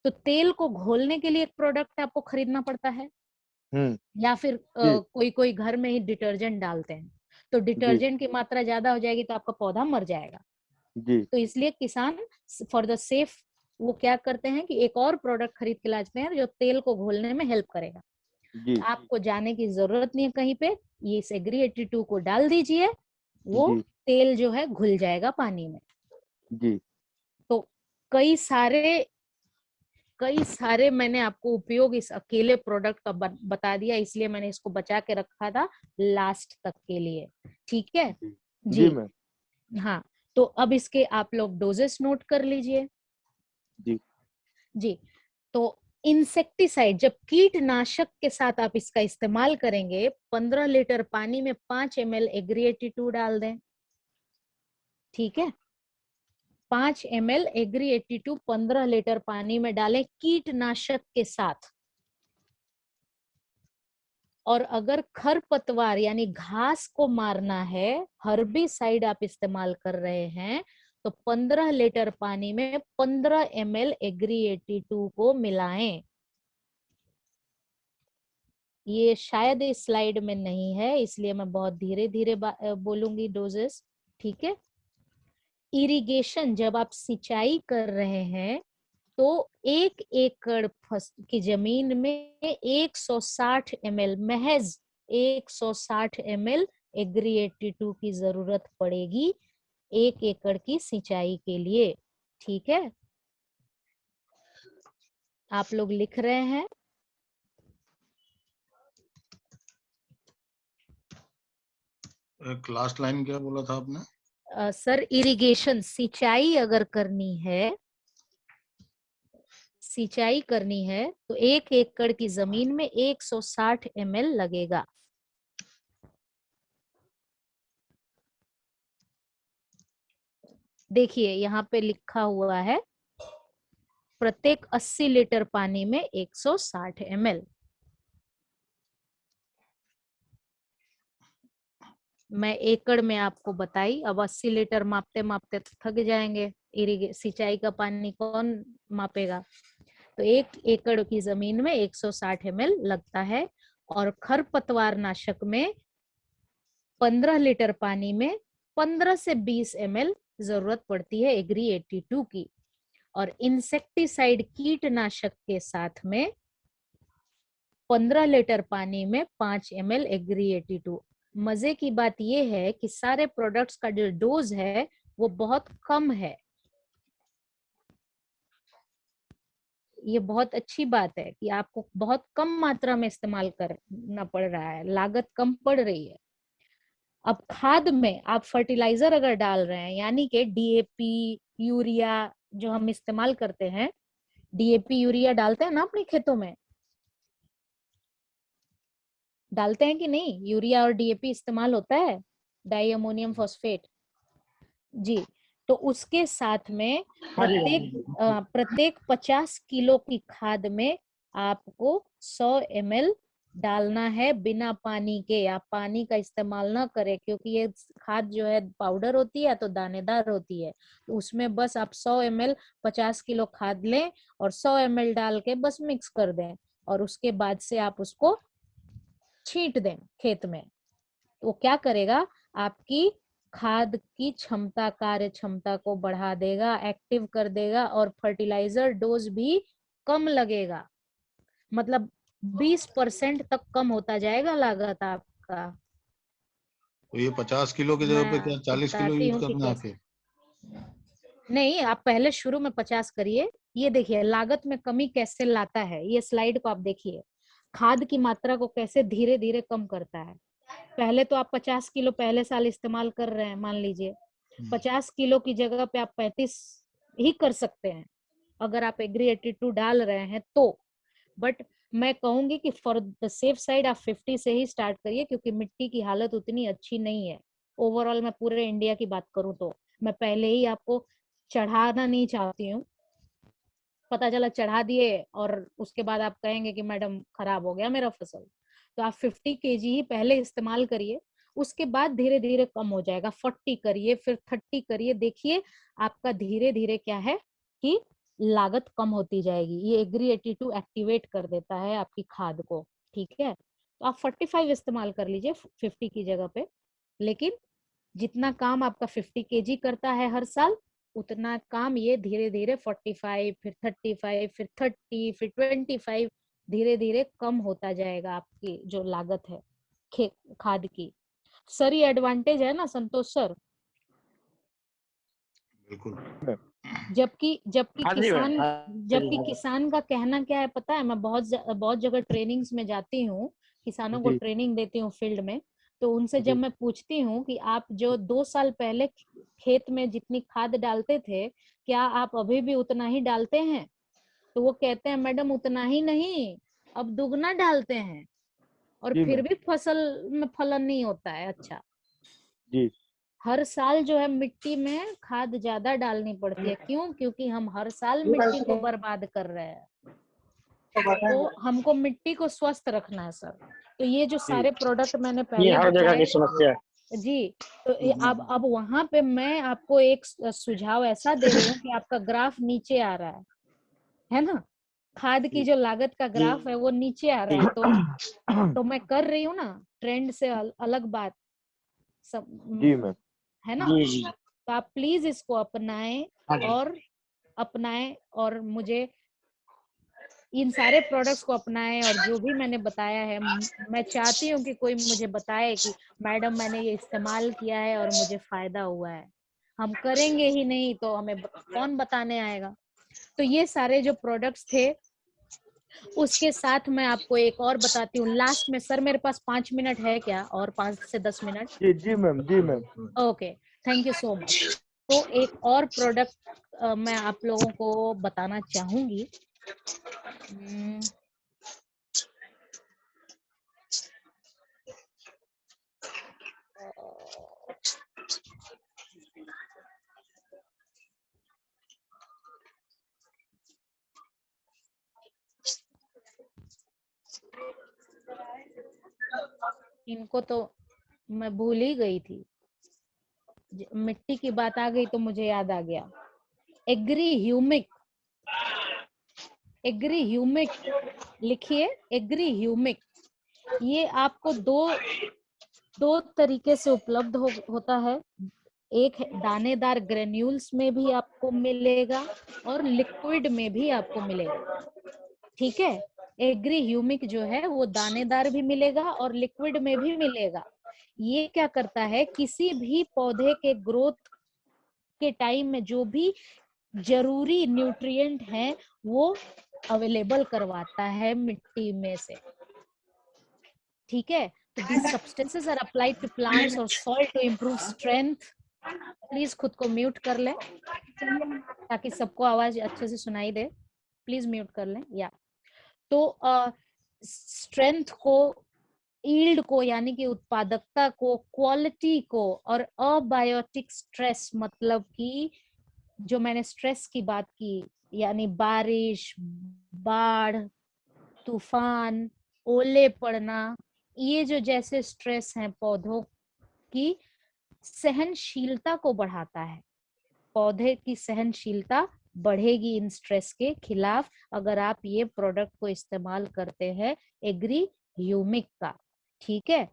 तो तेल को घोलने के लिए एक प्रोडक्ट आपको खरीदना पड़ता है। हम्म। या फिर जी कोई कोई घर में ही डिटर्जेंट डालते हैं, तो जी डिटर्जेंट की मात्रा ज्यादा हो जाएगी तो आपका पौधा मर जाएगा। जी तो इसलिए किसान फॉर द सेफ वो क्या करते हैं कि एक और प्रोडक्ट खरीद के लाते हैं जो तेल को घोलने में हेल्प करेगा। जी आपको जाने की जरूरत नहीं है कहीं पे, ये इस एग्री 82 को डाल दीजिए, वो जी तेल जो है घुल जाएगा पानी में। जी तो कई सारे मैंने आपको उपयोग इस अकेले प्रोडक्ट का बता दिया, इसलिए मैंने इसको बचा के रखा था लास्ट तक के लिए। ठीक है जी जी जी। मैम। हाँ, तो अब इसके आप लोग डोजेस नोट कर लीजिए जी जी। तो इंसेक्टिसाइड, जब कीटनाशक के साथ आप इसका इस्तेमाल करेंगे, 15 लीटर पानी में 5 ml एग्री 82 डाल दें। ठीक है, 5 ml एग्री 82 15 लीटर पानी में डालें कीटनाशक के साथ। और अगर खरपतवार यानी घास को मारना है, हर्बिसाइड आप इस्तेमाल कर रहे हैं, तो 15 लीटर पानी में 15 ml एग्री 82 को मिलाएं। ये शायद इस स्लाइड में नहीं है, इसलिए मैं बहुत धीरे धीरे बोलूंगी डोजेस। ठीक है, इरिगेशन, जब आप सिंचाई कर रहे हैं तो 1 एकड़ की जमीन में 160 ml, महज 160 ml एग्री 82 की जरूरत पड़ेगी 1 एकड़ की सिंचाई के लिए। ठीक है, आप लोग लिख रहे हैं? एक लास्ट लाइन क्या बोला था आपने? सर, इरिगेशन, सिंचाई अगर करनी है, सिंचाई करनी है तो 1 एकड़ की जमीन में 160 ml लगेगा। देखिए यहाँ पे लिखा हुआ है प्रत्येक 80 लीटर पानी में 160 ml। मैं एकड़ में आपको बताई, अब 80 लीटर मापते मापते तो थक जाएंगे, सिंचाई का पानी कौन मापेगा। तो 1 एकड़ की जमीन में 160 ml लगता है। और खरपतवार नाशक में 15 लीटर पानी में 15 से 20 ml जरूरत पड़ती है एग्री 82 की। और इंसेक्टिसाइड, कीटनाशक के साथ में 15 लीटर पानी में 5 ml एग्री 82। मजे की बात यह है कि सारे प्रोडक्ट्स का जो डोज है वो बहुत कम है। ये बहुत अच्छी बात है कि आपको बहुत कम मात्रा में इस्तेमाल करना पड़ रहा है, लागत कम पड़ रही है। अब खाद में आप फर्टिलाइजर अगर डाल रहे हैं, यानी कि डीएपी, यूरिया जो हम इस्तेमाल करते हैं, डीएपी यूरिया डालते हैं ना अपने खेतों में, डालते हैं कि नहीं? यूरिया और डीएपी इस्तेमाल होता है, डाई अमोनियम फॉस्फेट जी। तो उसके साथ में प्रत्येक 50 किलो की खाद में आपको 100 ml डालना है बिना पानी के। आप पानी का इस्तेमाल ना करें, क्योंकि ये खाद जो है पाउडर होती है तो दानेदार होती है। तो उसमें बस आप 100 ml 50 किलो खाद लें और 100 ml डाल के बस मिक्स कर दें, और उसके बाद से आप उसको छींट दें खेत में। वो क्या करेगा, आपकी खाद की क्षमता, कार्य क्षमता को बढ़ा देगा, एक्टिव कर देगा, और फर्टिलाइजर डोज भी कम लगेगा। मतलब 20% तक कम होता जाएगा लागत आपका। तो ये 50 किलो की जगह पे क्या मैं 40 किलो बताती यूज हूँ कि करना है कैसे। फिर? नहीं, आप पहले शुरू में 50 करिए। ये देखिए लागत में कमी कैसे लाता है, ये स्लाइड को आप देखिए, खाद की मात्रा को कैसे धीरे धीरे कम करता है। पहले तो आप 50 किलो पहले साल इस्तेमाल कर रहे हैं, मान लीजिए 50 किलो की जगह पे आप 35 ही कर सकते हैं अगर आप एग्री 82 डाल रहे हैं तो। बट मैं कहूंगी कि फॉर द सेफ साइड आप 50 से ही स्टार्ट करिए, क्योंकि मिट्टी की हालत उतनी अच्छी नहीं है ओवरऑल। मैं पूरे इंडिया की बात करूं तो मैं पहले ही आपको चढ़ाना नहीं चाहती हूँ, पता चला चढ़ा दिए और उसके बाद आप कहेंगे कि मैडम खराब हो गया मेरा फसल। तो आप 50 केजी ही पहले इस्तेमाल करिए, उसके बाद धीरे धीरे कम हो जाएगा। 40 करिए, फिर 30 करिए, देखिए आपका धीरे धीरे क्या है कि लागत कम होती जाएगी। ये एग्री 82 एक्टिवेट कर देता है आपकी खाद को, ठीक है। तो आप 45 इस्तेमाल कर लीजिए 50 की जगह पे, लेकिन जितना काम आपका 50 केजी करता है हर साल, उतना काम ये धीरे धीरे 45, फिर 35, फिर 30, फिर 25 धीरे धीरे कम होता जाएगा आपकी जो लागत है खाद की। सर ये एडवांटेज है ना संतोष सर? बिल्कुल। जबकि जबकि हाँ जी मैम, किसान हाँ जबकि जी। किसान का कहना क्या है पता है? मैं बहुत जगह ट्रेनिंग्स में जाती हूँ, किसानों को जी ट्रेनिंग देती हूँ फील्ड में। तो उनसे जब जी मैं पूछती हूँ कि आप जो 2 साल पहले खेत में जितनी खाद डालते थे, क्या आप अभी भी उतना ही डालते हैं? तो वो कहते हैं मैडम उतना ही नहीं, अब दुगना डालते हैं, और जी फिर मैम भी फसल में फलन नहीं होता है अच्छा। जी हर साल जो है मिट्टी में खाद ज्यादा डालनी पड़ती है। क्यों? क्योंकि हम हर साल मिट्टी को बर्बाद कर रहे हैं। तो हमको मिट्टी को स्वस्थ रखना है सर। तो ये जो जी सारे प्रोडक्ट मैंने ये पहले हर जगह की बताए समस्या है। जी, तो अब वहां पे मैं आपको एक सुझाव ऐसा दे रही हूँ कि आपका ग्राफ नीचे आ रहा है ना? खाद की जी जो लागत का जी ग्राफ है वो नीचे आ रहा है। तो मैं कर रही हूँ ना ट्रेंड से अलग बात सब, जी मैम है ना? जी जी। तो आप प्लीज इसको अपनाएं हाँ जी। और और मुझे इन सारे प्रोडक्ट्स को अपनाएं, और जो भी मैंने बताया है मैं चाहती हूँ कि कोई मुझे बताए कि मैडम मैंने ये इस्तेमाल किया है और मुझे फायदा हुआ है। हम करेंगे ही नहीं तो हमें कौन बताने आएगा? तो ये सारे जो प्रोडक्ट्स थे, उसके साथ मैं आपको एक और बताती हूँ लास्ट में। सर मेरे पास 5 मिनट है क्या? और 5 से 10 मिनट? जी मैम जी ma'am okay, thank you so much. तो एक और प्रोडक्ट मैं आप लोगों को बताना चाहूंगी। इनको तो मैं भूल ही गई थी, मिट्टी की बात आ गई तो मुझे याद आ गया। एग्री ह्यूमिक, एग्री ह्यूमिक लिखिए, एग्री ह्यूमिक। ये आपको दो तरीके से उपलब्ध होता है। एक दानेदार ग्रेन्यूल्स में भी आपको मिलेगा और लिक्विड में भी आपको मिलेगा, ठीक है। एग्री ह्यूमिक जो है वो दानेदार भी मिलेगा और लिक्विड में भी मिलेगा। ये क्या करता है, किसी भी पौधे के ग्रोथ के टाइम में जो भी जरूरी न्यूट्रिएंट है वो अवेलेबल करवाता है मिट्टी में से, ठीक है। तो these substances are applied to plants or soil to improve strength। Please खुद को म्यूट कर लें ताकि सबको आवाज अच्छे से सुनाई दे। प्लीज म्यूट कर लें। या तो स्ट्रेंथ को, ईल्ड को यानी कि उत्पादकता को, क्वालिटी को, और अबायोटिक स्ट्रेस मतलब कि जो मैंने स्ट्रेस की बात की यानी बारिश, बाढ़, तूफान, ओले पड़ना, ये जो जैसे स्ट्रेस हैं पौधों की सहनशीलता को बढ़ाता है। पौधे की सहनशीलता बढ़ेगी इन स्ट्रेस के खिलाफ अगर आप ये प्रोडक्ट को इस्तेमाल करते हैं एग्री ह्यूमिक का, ठीक है।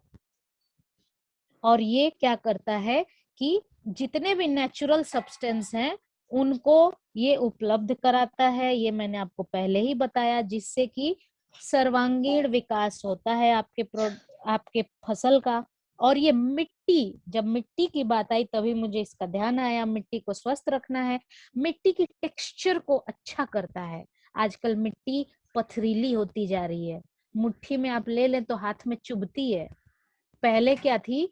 और ये क्या करता है कि जितने भी नेचुरल सब्सटेंस हैं उनको ये उपलब्ध कराता है। ये मैंने आपको पहले ही बताया, जिससे कि सर्वांगीण विकास होता है आपके फसल का। और ये मिट्टी, जब मिट्टी की बात आई तभी मुझे इसका ध्यान आया, मिट्टी को स्वस्थ रखना है। मिट्टी की टेक्सचर को अच्छा करता है। आजकल मिट्टी पथरीली होती जा रही है, मुट्ठी में आप ले लें तो हाथ में चुभती है। पहले क्या थी,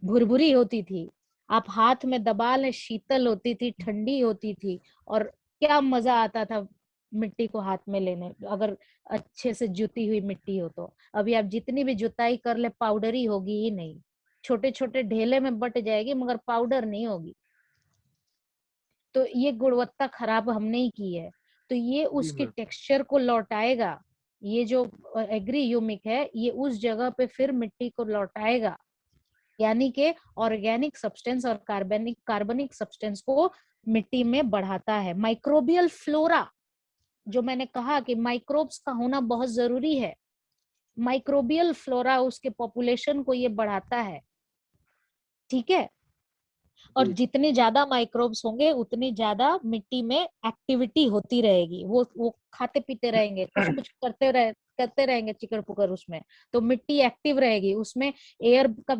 भुरभुरी होती थी, आप हाथ में दबा लें शीतल होती थी, ठंडी होती थी, और क्या मजा आता था मिट्टी को हाथ में लेने, अगर अच्छे से जुती हुई मिट्टी हो तो। अभी आप जितनी भी जुताई कर ले पाउडरी होगी ही नहीं, छोटे छोटे ढेले में बट जाएगी मगर पाउडर नहीं होगी। तो ये गुणवत्ता खराब हमने ही की है, तो ये उसके टेक्सचर को लौटाएगा। ये जो एग्री ह्यूमिक है ये उस जगह पे फिर मिट्टी को लौटाएगा, यानी कि ऑर्गेनिक सब्सटेंस और कार्बनिक सब्सटेंस को मिट्टी में बढ़ाता है। माइक्रोबियल फ्लोरा, जो मैंने कहा कि माइक्रोब्स का होना बहुत जरूरी है, माइक्रोबियल फ्लोरा उसके पॉपुलेशन को ये बढ़ाता है, ठीक है। और जितने ज्यादा माइक्रोब्स होंगे उतनी ज्यादा मिट्टी में एक्टिविटी होती रहेगी, वो खाते पीते रहेंगे, कुछ कुछ करते रहेंगे चिकन पुकर उसमें, तो मिट्टी एक्टिव रहेगी, उसमें एयर का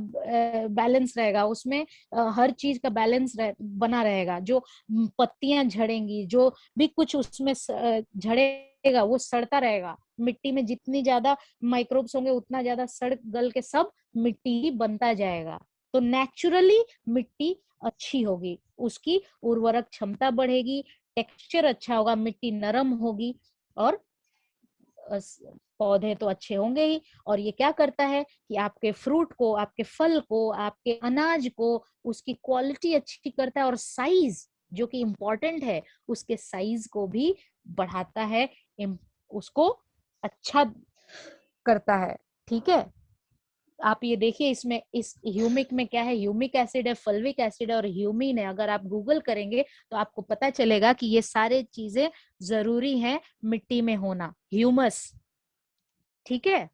बैलेंस रहेगा, उसमें हर चीज का बैलेंस बना रहेगा। जो पत्तियां झड़ेंगी, जो भी कुछ उसमें झड़ेगा वो सड़ता रहेगा। मिट्टी में जितनी ज्यादा माइक्रोब्स होंगे उतना ज्यादा सड़ गल के सब मिट्टी ही बनता जाएगा। तो नेचुरली मिट्टी अच्छी होगी, उसकी उर्वरक क्षमता बढ़ेगी, टेक्सचर अच्छा होगा, मिट्टी नरम होगी और पौधे तो अच्छे होंगे ही। और ये क्या करता है कि आपके फ्रूट को, आपके फल को, आपके अनाज को, उसकी क्वालिटी अच्छी करता है, और साइज जो कि इम्पोर्टेंट है उसके साइज को भी बढ़ाता है, उसको अच्छा करता है, ठीक है। आप ये देखिए इसमें, इस ह्यूमिक में क्या है, ह्यूमिक एसिड है, फल्विक एसिड है और ह्यूमिन है। अगर आप गूगल करेंगे तो आपको पता चलेगा कि ये सारे चीजें जरूरी हैं मिट्टी में होना। ह्यूमस, ठीक है,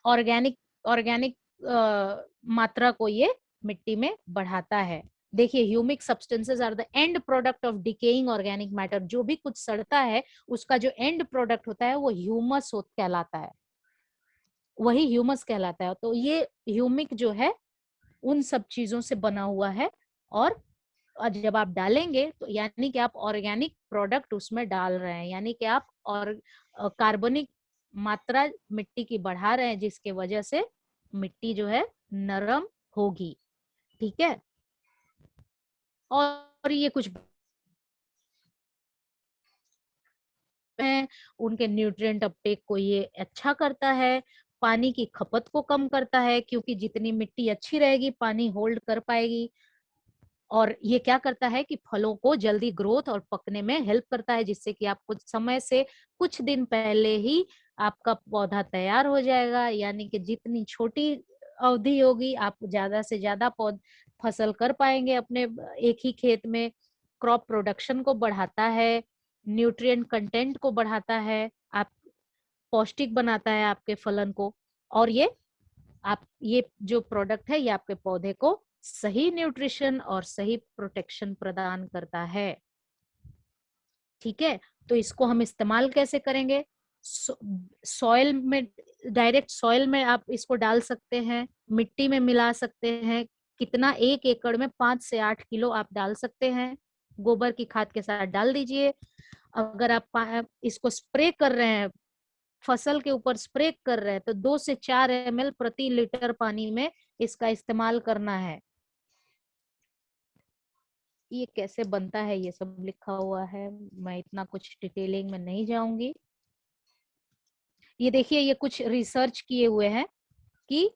ऑर्गेनिक मात्रा को ये मिट्टी में बढ़ाता है। देखिए humic substances are the end product of decaying organic matter. जो भी कुछ सड़ता है उसका जो एंड प्रोडक्ट होता है वो ह्यूमस कहलाता है, वही ह्यूमस कहलाता है। तो ये ह्यूमिक जो है उन सब चीजों से बना हुआ है, और जब आप डालेंगे तो यानी कि आप ऑर्गेनिक प्रोडक्ट उसमें डाल रहे हैं, यानी कि आप और कार्बनिक मात्रा मिट्टी की बढ़ा रहे हैं, जिसके वजह से मिट्टी जो है नरम होगी, ठीक है। और ये कुछ उनके न्यूट्रिएंट अपटेक को ये अच्छा करता है, पानी की खपत को कम करता है, क्योंकि जितनी मिट्टी अच्छी रहेगी पानी होल्ड कर पाएगी। और ये क्या करता है कि फलों को जल्दी ग्रोथ और पकने में हेल्प करता है, जिससे कि आप कुछ समय से, कुछ दिन पहले ही आपका पौधा तैयार हो जाएगा। यानी कि जितनी छोटी अवधि होगी आप ज्यादा से ज्यादा फसल कर पाएंगे अपने एक ही खेत में। क्रॉप प्रोडक्शन को बढ़ाता है, न्यूट्रिएंट कंटेंट को बढ़ाता है, आप पौष्टिक बनाता है आपके फलन को, और ये जो प्रोडक्ट है ये आपके पौधे को सही न्यूट्रिशन और सही प्रोटेक्शन प्रदान करता है, ठीक है। तो इसको हम इस्तेमाल कैसे करेंगे? सॉइल में, डायरेक्ट सॉइल में आप इसको डाल सकते हैं, मिट्टी में मिला सकते हैं। कितना? 1 एकड़ में 5 से 8 किलो आप डाल सकते हैं, गोबर की खाद के साथ डाल दीजिए। अगर आप इसको स्प्रे कर रहे हैं, फसल के ऊपर स्प्रे कर रहे हैं, तो 2 से 4 ml प्रति लीटर पानी में इसका इस्तेमाल करना है। ये कैसे बनता है ये सब लिखा हुआ है, मैं इतना कुछ डिटेलिंग में नहीं जाऊंगी। ये देखिए ये कुछ रिसर्च किए हुए हैं कि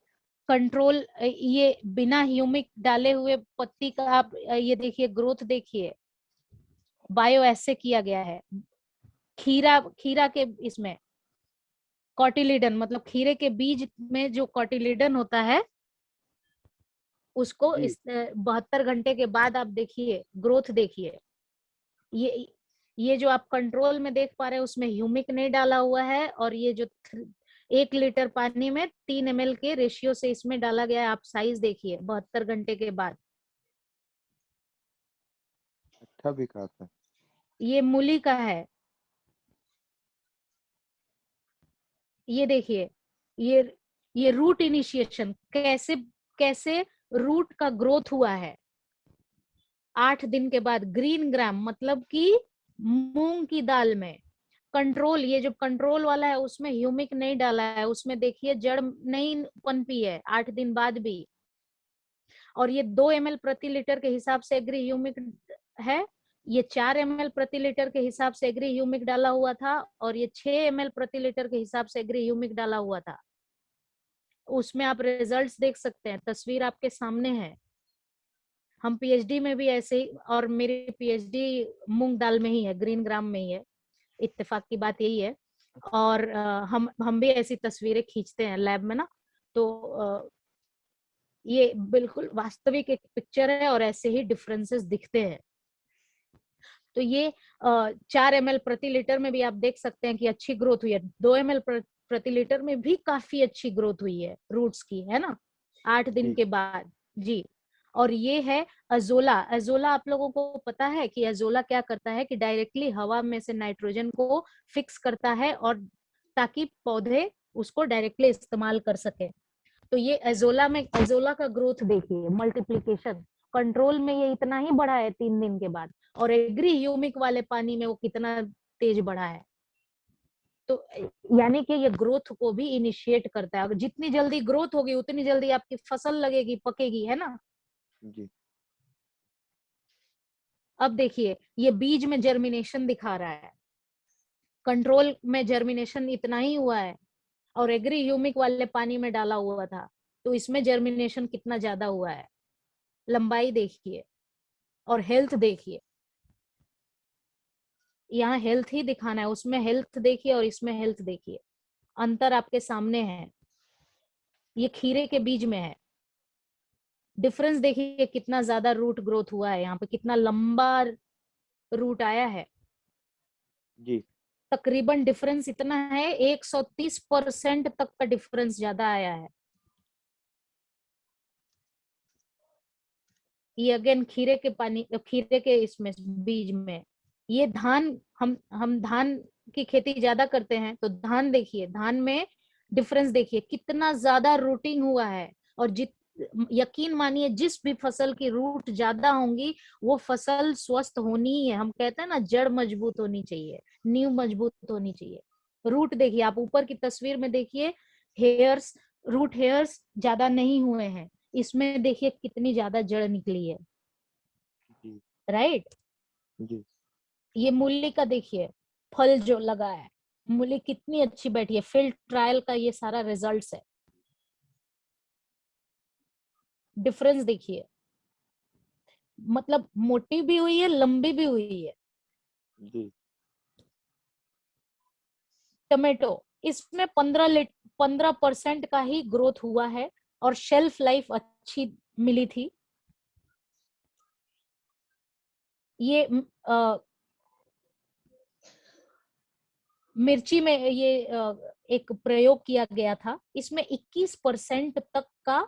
कंट्रोल, ये बिना ह्यूमिक डाले हुए पत्ती का आप ये देखिए ग्रोथ देखिए, बायो ऐसे किया गया है। खीरा के इसमें कॉटिलिडन, मतलब खीरे के बीज में जो कॉटिलिडन होता है उसको इस 72 घंटे के बाद आप देखिए ग्रोथ देखिए। ये जो आप कंट्रोल में देख पा रहे हैं उसमें ह्यूमिक नहीं डाला हुआ है, और ये जो 1 लीटर पानी में 3 ml के रेशियो से इसमें डाला गया है। आप साइज देखिए 72 घंटे के बाद। अच्छा विकास है। ये मूली का है, ये देखिए ये रूट इनिशिएशन कैसे रूट का ग्रोथ हुआ है 8 दिन के बाद। ग्रीन ग्राम मतलब कि मूंग की दाल में कंट्रोल, ये जो कंट्रोल वाला है उसमें ह्यूमिक नहीं डाला है, उसमें देखिए जड़ नहीं पनपी है 8 दिन बाद भी। और ये 2 ml प्रति लीटर के हिसाब से एग्री ह्यूमिक है, ये 4 ml प्रति लीटर के हिसाब से एग्री ह्यूमिक डाला हुआ था और ये 6 ml प्रति लीटर के हिसाब से एग्री ह्यूमिक डाला हुआ था। उसमें आप रिजल्ट्स देख सकते हैं, तस्वीर आपके सामने है। हम पीएचडी में भी ऐसे ही, और मेरी पीएचडी मूंग दाल में ही है, ग्रीन ग्राम में ही है, इत्तेफाक की बात यही है। और हम भी ऐसी तस्वीरें खींचते हैं लैब में ना, तो ये बिल्कुल वास्तविक एक पिक्चर है और ऐसे ही डिफरेंसेस दिखते हैं। तो ये 4 ml प्रति लीटर में भी आप देख सकते हैं कि अच्छी ग्रोथ हुई है। 2 ml प्रति लीटर में भी काफी अच्छी ग्रोथ हुई है रूट्स की, है ना, 8 दिन के बाद जी। और ये है अजोला। अजोला आप लोगों को पता है कि अजोला क्या करता है कि डायरेक्टली हवा में से नाइट्रोजन को फिक्स करता है, और ताकि पौधे उसको डायरेक्टली इस्तेमाल कर सके। तो ये अजोला में, अजोला का ग्रोथ देखिए, मल्टीप्लिकेशन कंट्रोल में ये इतना ही बढ़ा है 3 दिन के बाद, और एग्री ह्यूमिक वाले पानी में वो कितना तेज बढ़ा है। तो यानी कि ये ग्रोथ को भी इनिशिएट करता है। अगर जितनी जल्दी ग्रोथ होगी उतनी जल्दी आपकी फसल लगेगी, पकेगी, है ना जी। अब देखिए ये बीज में जर्मिनेशन दिखा रहा है, कंट्रोल में जर्मिनेशन इतना ही हुआ है, और एग्री ह्यूमिक वाले पानी में डाला हुआ था, तो इसमें जर्मिनेशन कितना ज्यादा हुआ है। लंबाई देखिए और हेल्थ देखिए, यहाँ हेल्थ ही दिखाना है, उसमें हेल्थ देखिए और इसमें हेल्थ देखिए, अंतर आपके सामने है। ये खीरे के बीज में है, डिफरेंस देखिए कितना ज्यादा रूट ग्रोथ हुआ है, यहाँ पे कितना लंबा रूट आया है। जी। तकरीबन डिफरेंस इतना है 130% तक का डिफरेंस ज्यादा आया है। ये अगेन खीरे के पानी, खीरे के इसमें बीज में। ये धान, हम धान की खेती ज्यादा करते हैं, तो धान देखिए, धान में डिफरेंस देखिए कितना ज्यादा रूटिंग हुआ है। और यकीन मानिए जिस भी फसल की रूट ज्यादा होंगी वो फसल स्वस्थ होनी ही है। हम कहते हैं ना, जड़ मजबूत होनी चाहिए, नींव मजबूत होनी चाहिए। रूट देखिए, आप ऊपर की तस्वीर में देखिए, हेयर्स, रूट हेयर्स ज्यादा नहीं हुए हैं, इसमें देखिए कितनी ज्यादा जड़ निकली है, राइट। जी। ये मूली का देखिए, फल जो लगा है, मूली कितनी अच्छी बैठी है। फील्ड ट्रायल का ये सारा रिजल्ट्स है। डिफरेंस देखिए, मतलब मोटी भी हुई है, लंबी भी हुई है। जी। टमेटो, इसमें 15% का ही ग्रोथ हुआ है और शेल्फ लाइफ अच्छी मिली थी। ये मिर्ची में ये एक प्रयोग किया गया था, इसमें 21% तक का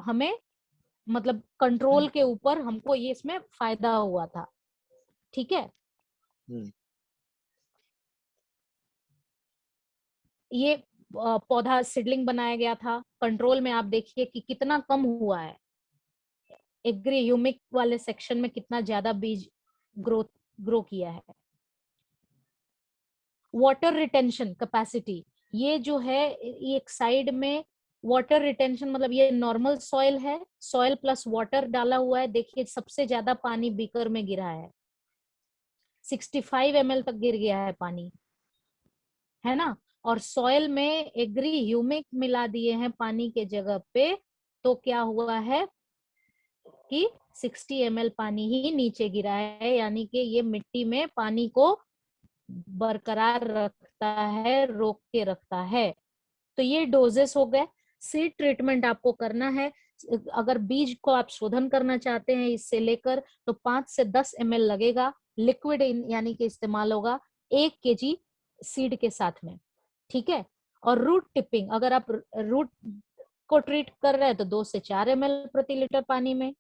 हमें, मतलब कंट्रोल के ऊपर हमको ये इसमें फायदा हुआ था, ठीक है। ये पौधा सीडलिंग बनाया गया था, कंट्रोल में आप देखिए कि कितना कम हुआ है, एग्री ह्यूमिक वाले सेक्शन में कितना ज्यादा बीज ग्रो किया है। वाटर रिटेंशन कैपेसिटी, ये जो है एक साइड में वाटर रिटेंशन, मतलब ये नॉर्मल सॉइल है, सॉइल प्लस वाटर डाला हुआ है। देखिए सबसे ज्यादा पानी बीकर में गिरा है, 65 ml तक गिर गया है पानी, है ना। और सॉइल में एग्री ह्यूमिक मिला दिए हैं पानी के जगह पे, तो क्या हुआ है कि 60 ml पानी ही नीचे गिरा है, यानी कि ये मिट्टी में पानी को बरकरार रखता है, रोक के रखता है। तो ये डोजेस हो गए। सीड ट्रीटमेंट आपको करना है, अगर बीज को आप शोधन करना चाहते हैं इससे लेकर, तो 5 से 10 ml लगेगा, लिक्विड यानी कि इस्तेमाल होगा 1 kg सीड के साथ में, ठीक है। और रूट टिपिंग, अगर आप रूट को ट्रीट कर रहे हैं तो 2 से 4 ml प्रति लीटर पानी में।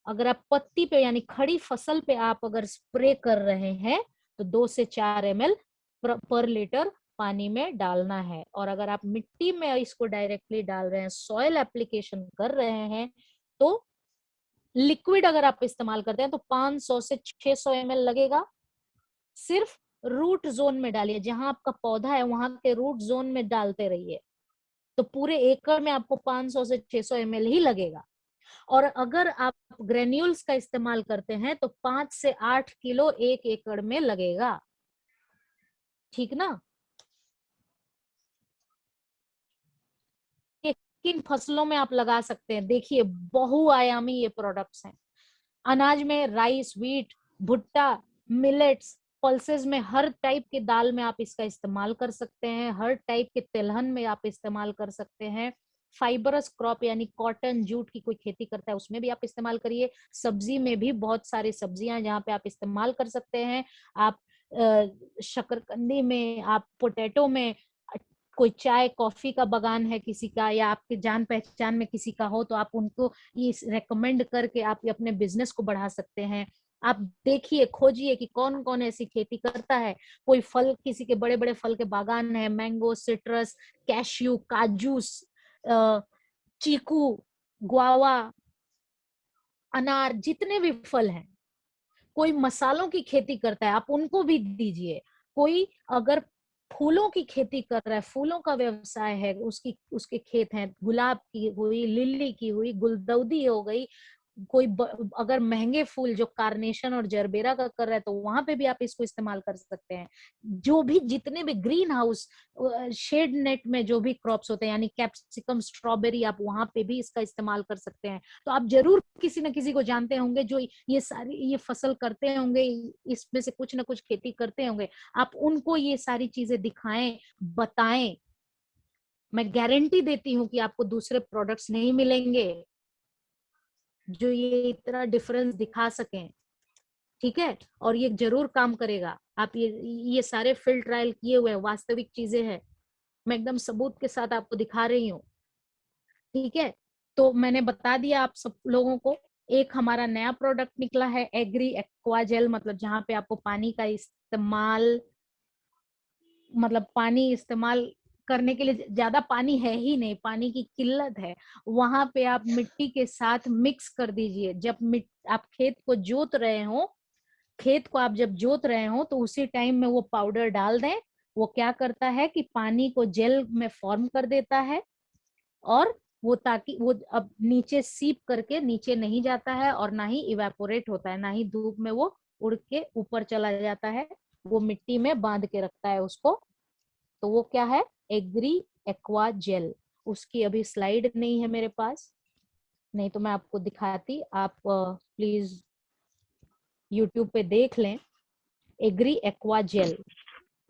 अगर आप पत्ती पे यानी खड़ी फसल पे आप अगर स्प्रे कर रहे हैं तो 2 से 4 ml पर लीटर पानी में डालना है। और अगर आप मिट्टी में इसको डायरेक्टली डाल रहे हैं, सॉइल एप्लीकेशन कर रहे हैं, तो लिक्विड अगर आप इस्तेमाल करते हैं तो 500 से 600 ml लगेगा। सिर्फ रूट जोन में डालिए, जहां आपका पौधा है वहां के रूट जोन में डालते रहिए, तो पूरे एकड़ में आपको 500 से 600 ml ही लगेगा। और अगर आप ग्रेन्यूल्स का इस्तेमाल करते हैं तो 5 से 8 किलो 1 एकड़ में लगेगा, ठीक ना। किन फसलों में आप लगा सकते हैं, देखिए बहुआयामी ये प्रोडक्ट्स हैं। अनाज में राइस, व्हीट, भुट्टा, मिलेट्स, पल्सेस में हर टाइप के दाल में आप इसका इस्तेमाल कर सकते हैं, हर टाइप के तिलहन में आप इस्तेमाल कर सकते हैं। फाइबरस क्रॉप यानी कॉटन, जूट की कोई खेती करता है उसमें भी आप इस्तेमाल करिए। सब्जी में भी बहुत सारी सब्जियां हैं जहाँ पे आप इस्तेमाल कर सकते हैं। आप शकरकंदी में, आप पोटैटो में, कोई चाय कॉफी का बगान है किसी का, या आपके जान पहचान में किसी का हो, तो आप उनको ये रेकमेंड करके आप अपने बिजनेस को बढ़ा सकते हैं। आप देखिए, खोजिए कि कौन कौन ऐसी खेती करता है। कोई फल, किसी के बड़े बड़े फल के बागान है, मैंगो, सिट्रस, कैश्यू, काजू, चीकू, गुआवा, अनार, जितने भी फल हैं। कोई मसालों की खेती करता है, आप उनको भी दीजिए। कोई अगर फूलों की खेती कर रहा है, फूलों का व्यवसाय है, उसके खेत हैं, गुलाब की हुई, लिली की हुई, गुलदाउदी हो गई, कोई अगर महंगे फूल जो कार्नेशन और जरबेरा का कर रहा है तो वहां पे भी आप इसको इस्तेमाल कर सकते हैं। जो भी जितने भी ग्रीन हाउस शेड नेट में जो भी क्रॉप्स होते हैं, यानी कैप्सिकम, स्ट्रॉबेरी, आप वहां पे भी इसका इस्तेमाल कर सकते हैं। तो आप जरूर किसी न किसी को जानते होंगे जो ये सारी ये फसल करते होंगे, इसमें से कुछ ना कुछ खेती करते होंगे। आप उनको ये सारी चीजें दिखाएं, बताएं। मैं गारंटी देती हूँ कि आपको दूसरे प्रोडक्ट्स नहीं मिलेंगे जो ये इतना डिफरेंस दिखा सकें, ठीक है। और ये जरूर काम करेगा। आप ये सारे फील्ड ट्रायल किए हुए हैं, वास्तविक चीजें हैं, मैं एकदम सबूत के साथ आपको दिखा रही हूँ, ठीक है। तो मैंने बता दिया आप सब लोगों को। एक हमारा नया प्रोडक्ट निकला है एग्री एक्वा जेल, मतलब जहाँ पे आपको पानी का इस्तेमाल, मतलब पानी इस्तेमाल करने के लिए ज्यादा पानी है ही नहीं, पानी की किल्लत है, वहां पे आप मिट्टी के साथ मिक्स कर दीजिए। जब आप खेत को जोत रहे हो, खेत को आप जब जोत रहे हो तो उसी टाइम में वो पाउडर डाल दें। वो क्या करता है कि पानी को जेल में फॉर्म कर देता है, और वो ताकि वो अब नीचे सीप करके नीचे नहीं जाता है, और ना ही इवेपोरेट होता है, ना ही धूप में वो उड़ के ऊपर चला जाता है। वो मिट्टी में बांध के रखता है उसको। तो वो क्या है, एग्री एक्वा जेल। उसकी अभी स्लाइड नहीं है मेरे पास, नहीं तो मैं आपको दिखाती। आप प्लीज यूट्यूब पे देख लें, एग्री एक्वा जेल,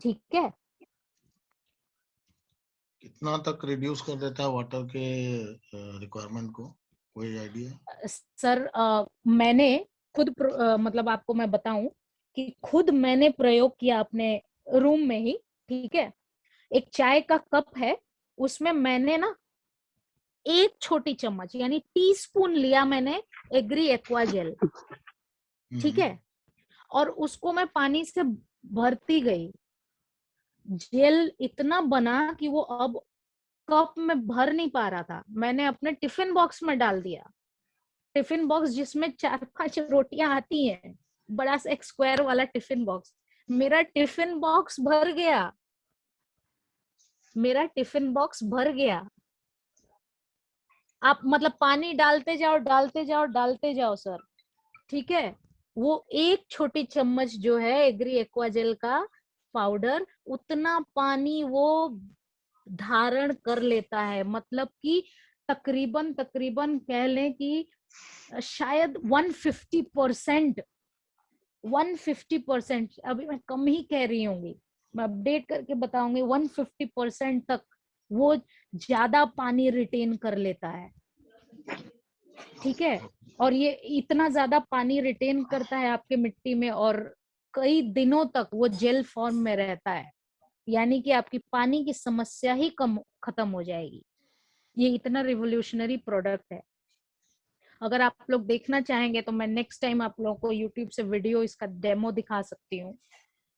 ठीक है। कितना तक रिड्यूस कर देता है वाटर के रिक्वायरमेंट को, कोई आइडिया? सर मैंने खुद मतलब आपको मैं बताऊं कि खुद मैंने प्रयोग किया अपने रूम में ही, ठीक है। एक चाय का कप है, उसमें मैंने ना एक छोटी चम्मच यानी टीस्पून लिया मैंने एग्री एक्वा जेल, ठीक है। और उसको मैं पानी से भरती गई। जेल इतना बना कि वो अब कप में भर नहीं पा रहा था। मैंने अपने टिफिन बॉक्स में डाल दिया। टिफिन बॉक्स जिसमें 4-5 रोटियां आती हैं, बड़ा सा एक स्क्वायर वाला टिफिन बॉक्स, मेरा टिफिन बॉक्स भर गया। मेरा टिफिन बॉक्स भर गया। आप मतलब पानी डालते जाओ, डालते जाओ, डालते जाओ सर, ठीक है। वो एक छोटी चम्मच जो है एग्री एक्वा जेल का पाउडर, उतना पानी वो धारण कर लेता है। मतलब कि तकरीबन तकरीबन कह लें कि शायद 150%, अभी मैं कम ही कह रही होंगी, मैं अपडेट करके बताऊंगी, 150% तक वो ज्यादा पानी रिटेन कर लेता है, ठीक है। और ये इतना ज्यादा पानी रिटेन करता है आपके मिट्टी में, और कई दिनों तक वो जेल फॉर्म में रहता है, यानी कि आपकी पानी की समस्या ही खत्म हो जाएगी। ये इतना रिवोल्यूशनरी प्रोडक्ट है। अगर आप लोग देखना चाहेंगे तो मैं नेक्स्ट टाइम आप लोगों को यूट्यूब से वीडियो इसका डेमो दिखा सकती हूँ,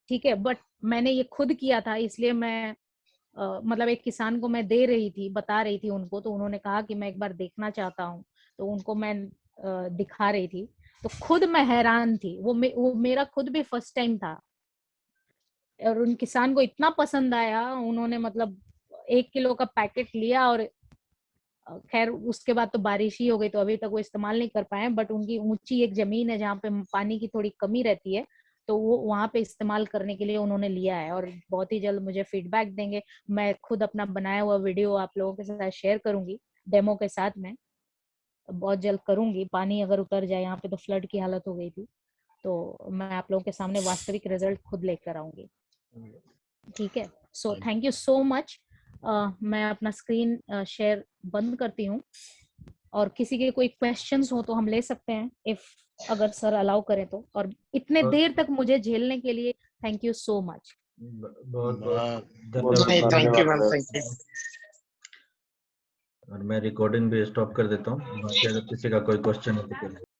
ठीक है। बट मैंने ये खुद किया था, इसलिए मैं मतलब एक किसान को मैं दे रही थी, बता रही थी उनको, तो उन्होंने कहा कि मैं एक बार देखना चाहता हूँ, तो उनको मैं दिखा रही थी। तो खुद मैं हैरान थी। वो मेरा खुद भी फर्स्ट टाइम था, और उन किसान को इतना पसंद आया, उन्होंने मतलब 1 किलो का पैकेट लिया और खैर उसके बाद तो बारिश ही हो गई, तो अभी तक वो इस्तेमाल नहीं कर पाए, बट उनकी ऊंची एक जमीन है जहाँ पे पानी की थोड़ी कमी रहती है, तो वो वहां पे इस्तेमाल करने के लिए उन्होंने लिया है, और बहुत ही जल्द मुझे फीडबैक देंगे। मैं खुद अपना बनाया हुआ वीडियो आप लोगों के साथ शेयर करूंगी डेमो के साथ में, बहुत जल्द करूंगी। पानी अगर उतर जाए, यहाँ पे तो फ्लड की हालत हो गई थी, तो मैं आप लोगों के सामने वास्तविक रिजल्ट खुद लेकर आऊंगी। ठीक है, so thank you so much. मैं अपना स्क्रीन शेयर बंद करती हूँ, और किसी के कोई क्वेश्चंस हो तो हम ले सकते हैं, इफ अगर सर अलाउ करें तो। और इतने देर तक मुझे झेलने के लिए थैंक यू सो मच। बहुत बहुत बहुत धन्यवाद। नहीं, थैंक यू मैम, धन्यवाद। Thank you. और मैं रिकॉर्डिंग भी स्टॉप कर देता हूँ, बाकी अगर किसी का कोई क्वेश्चन है तो फिर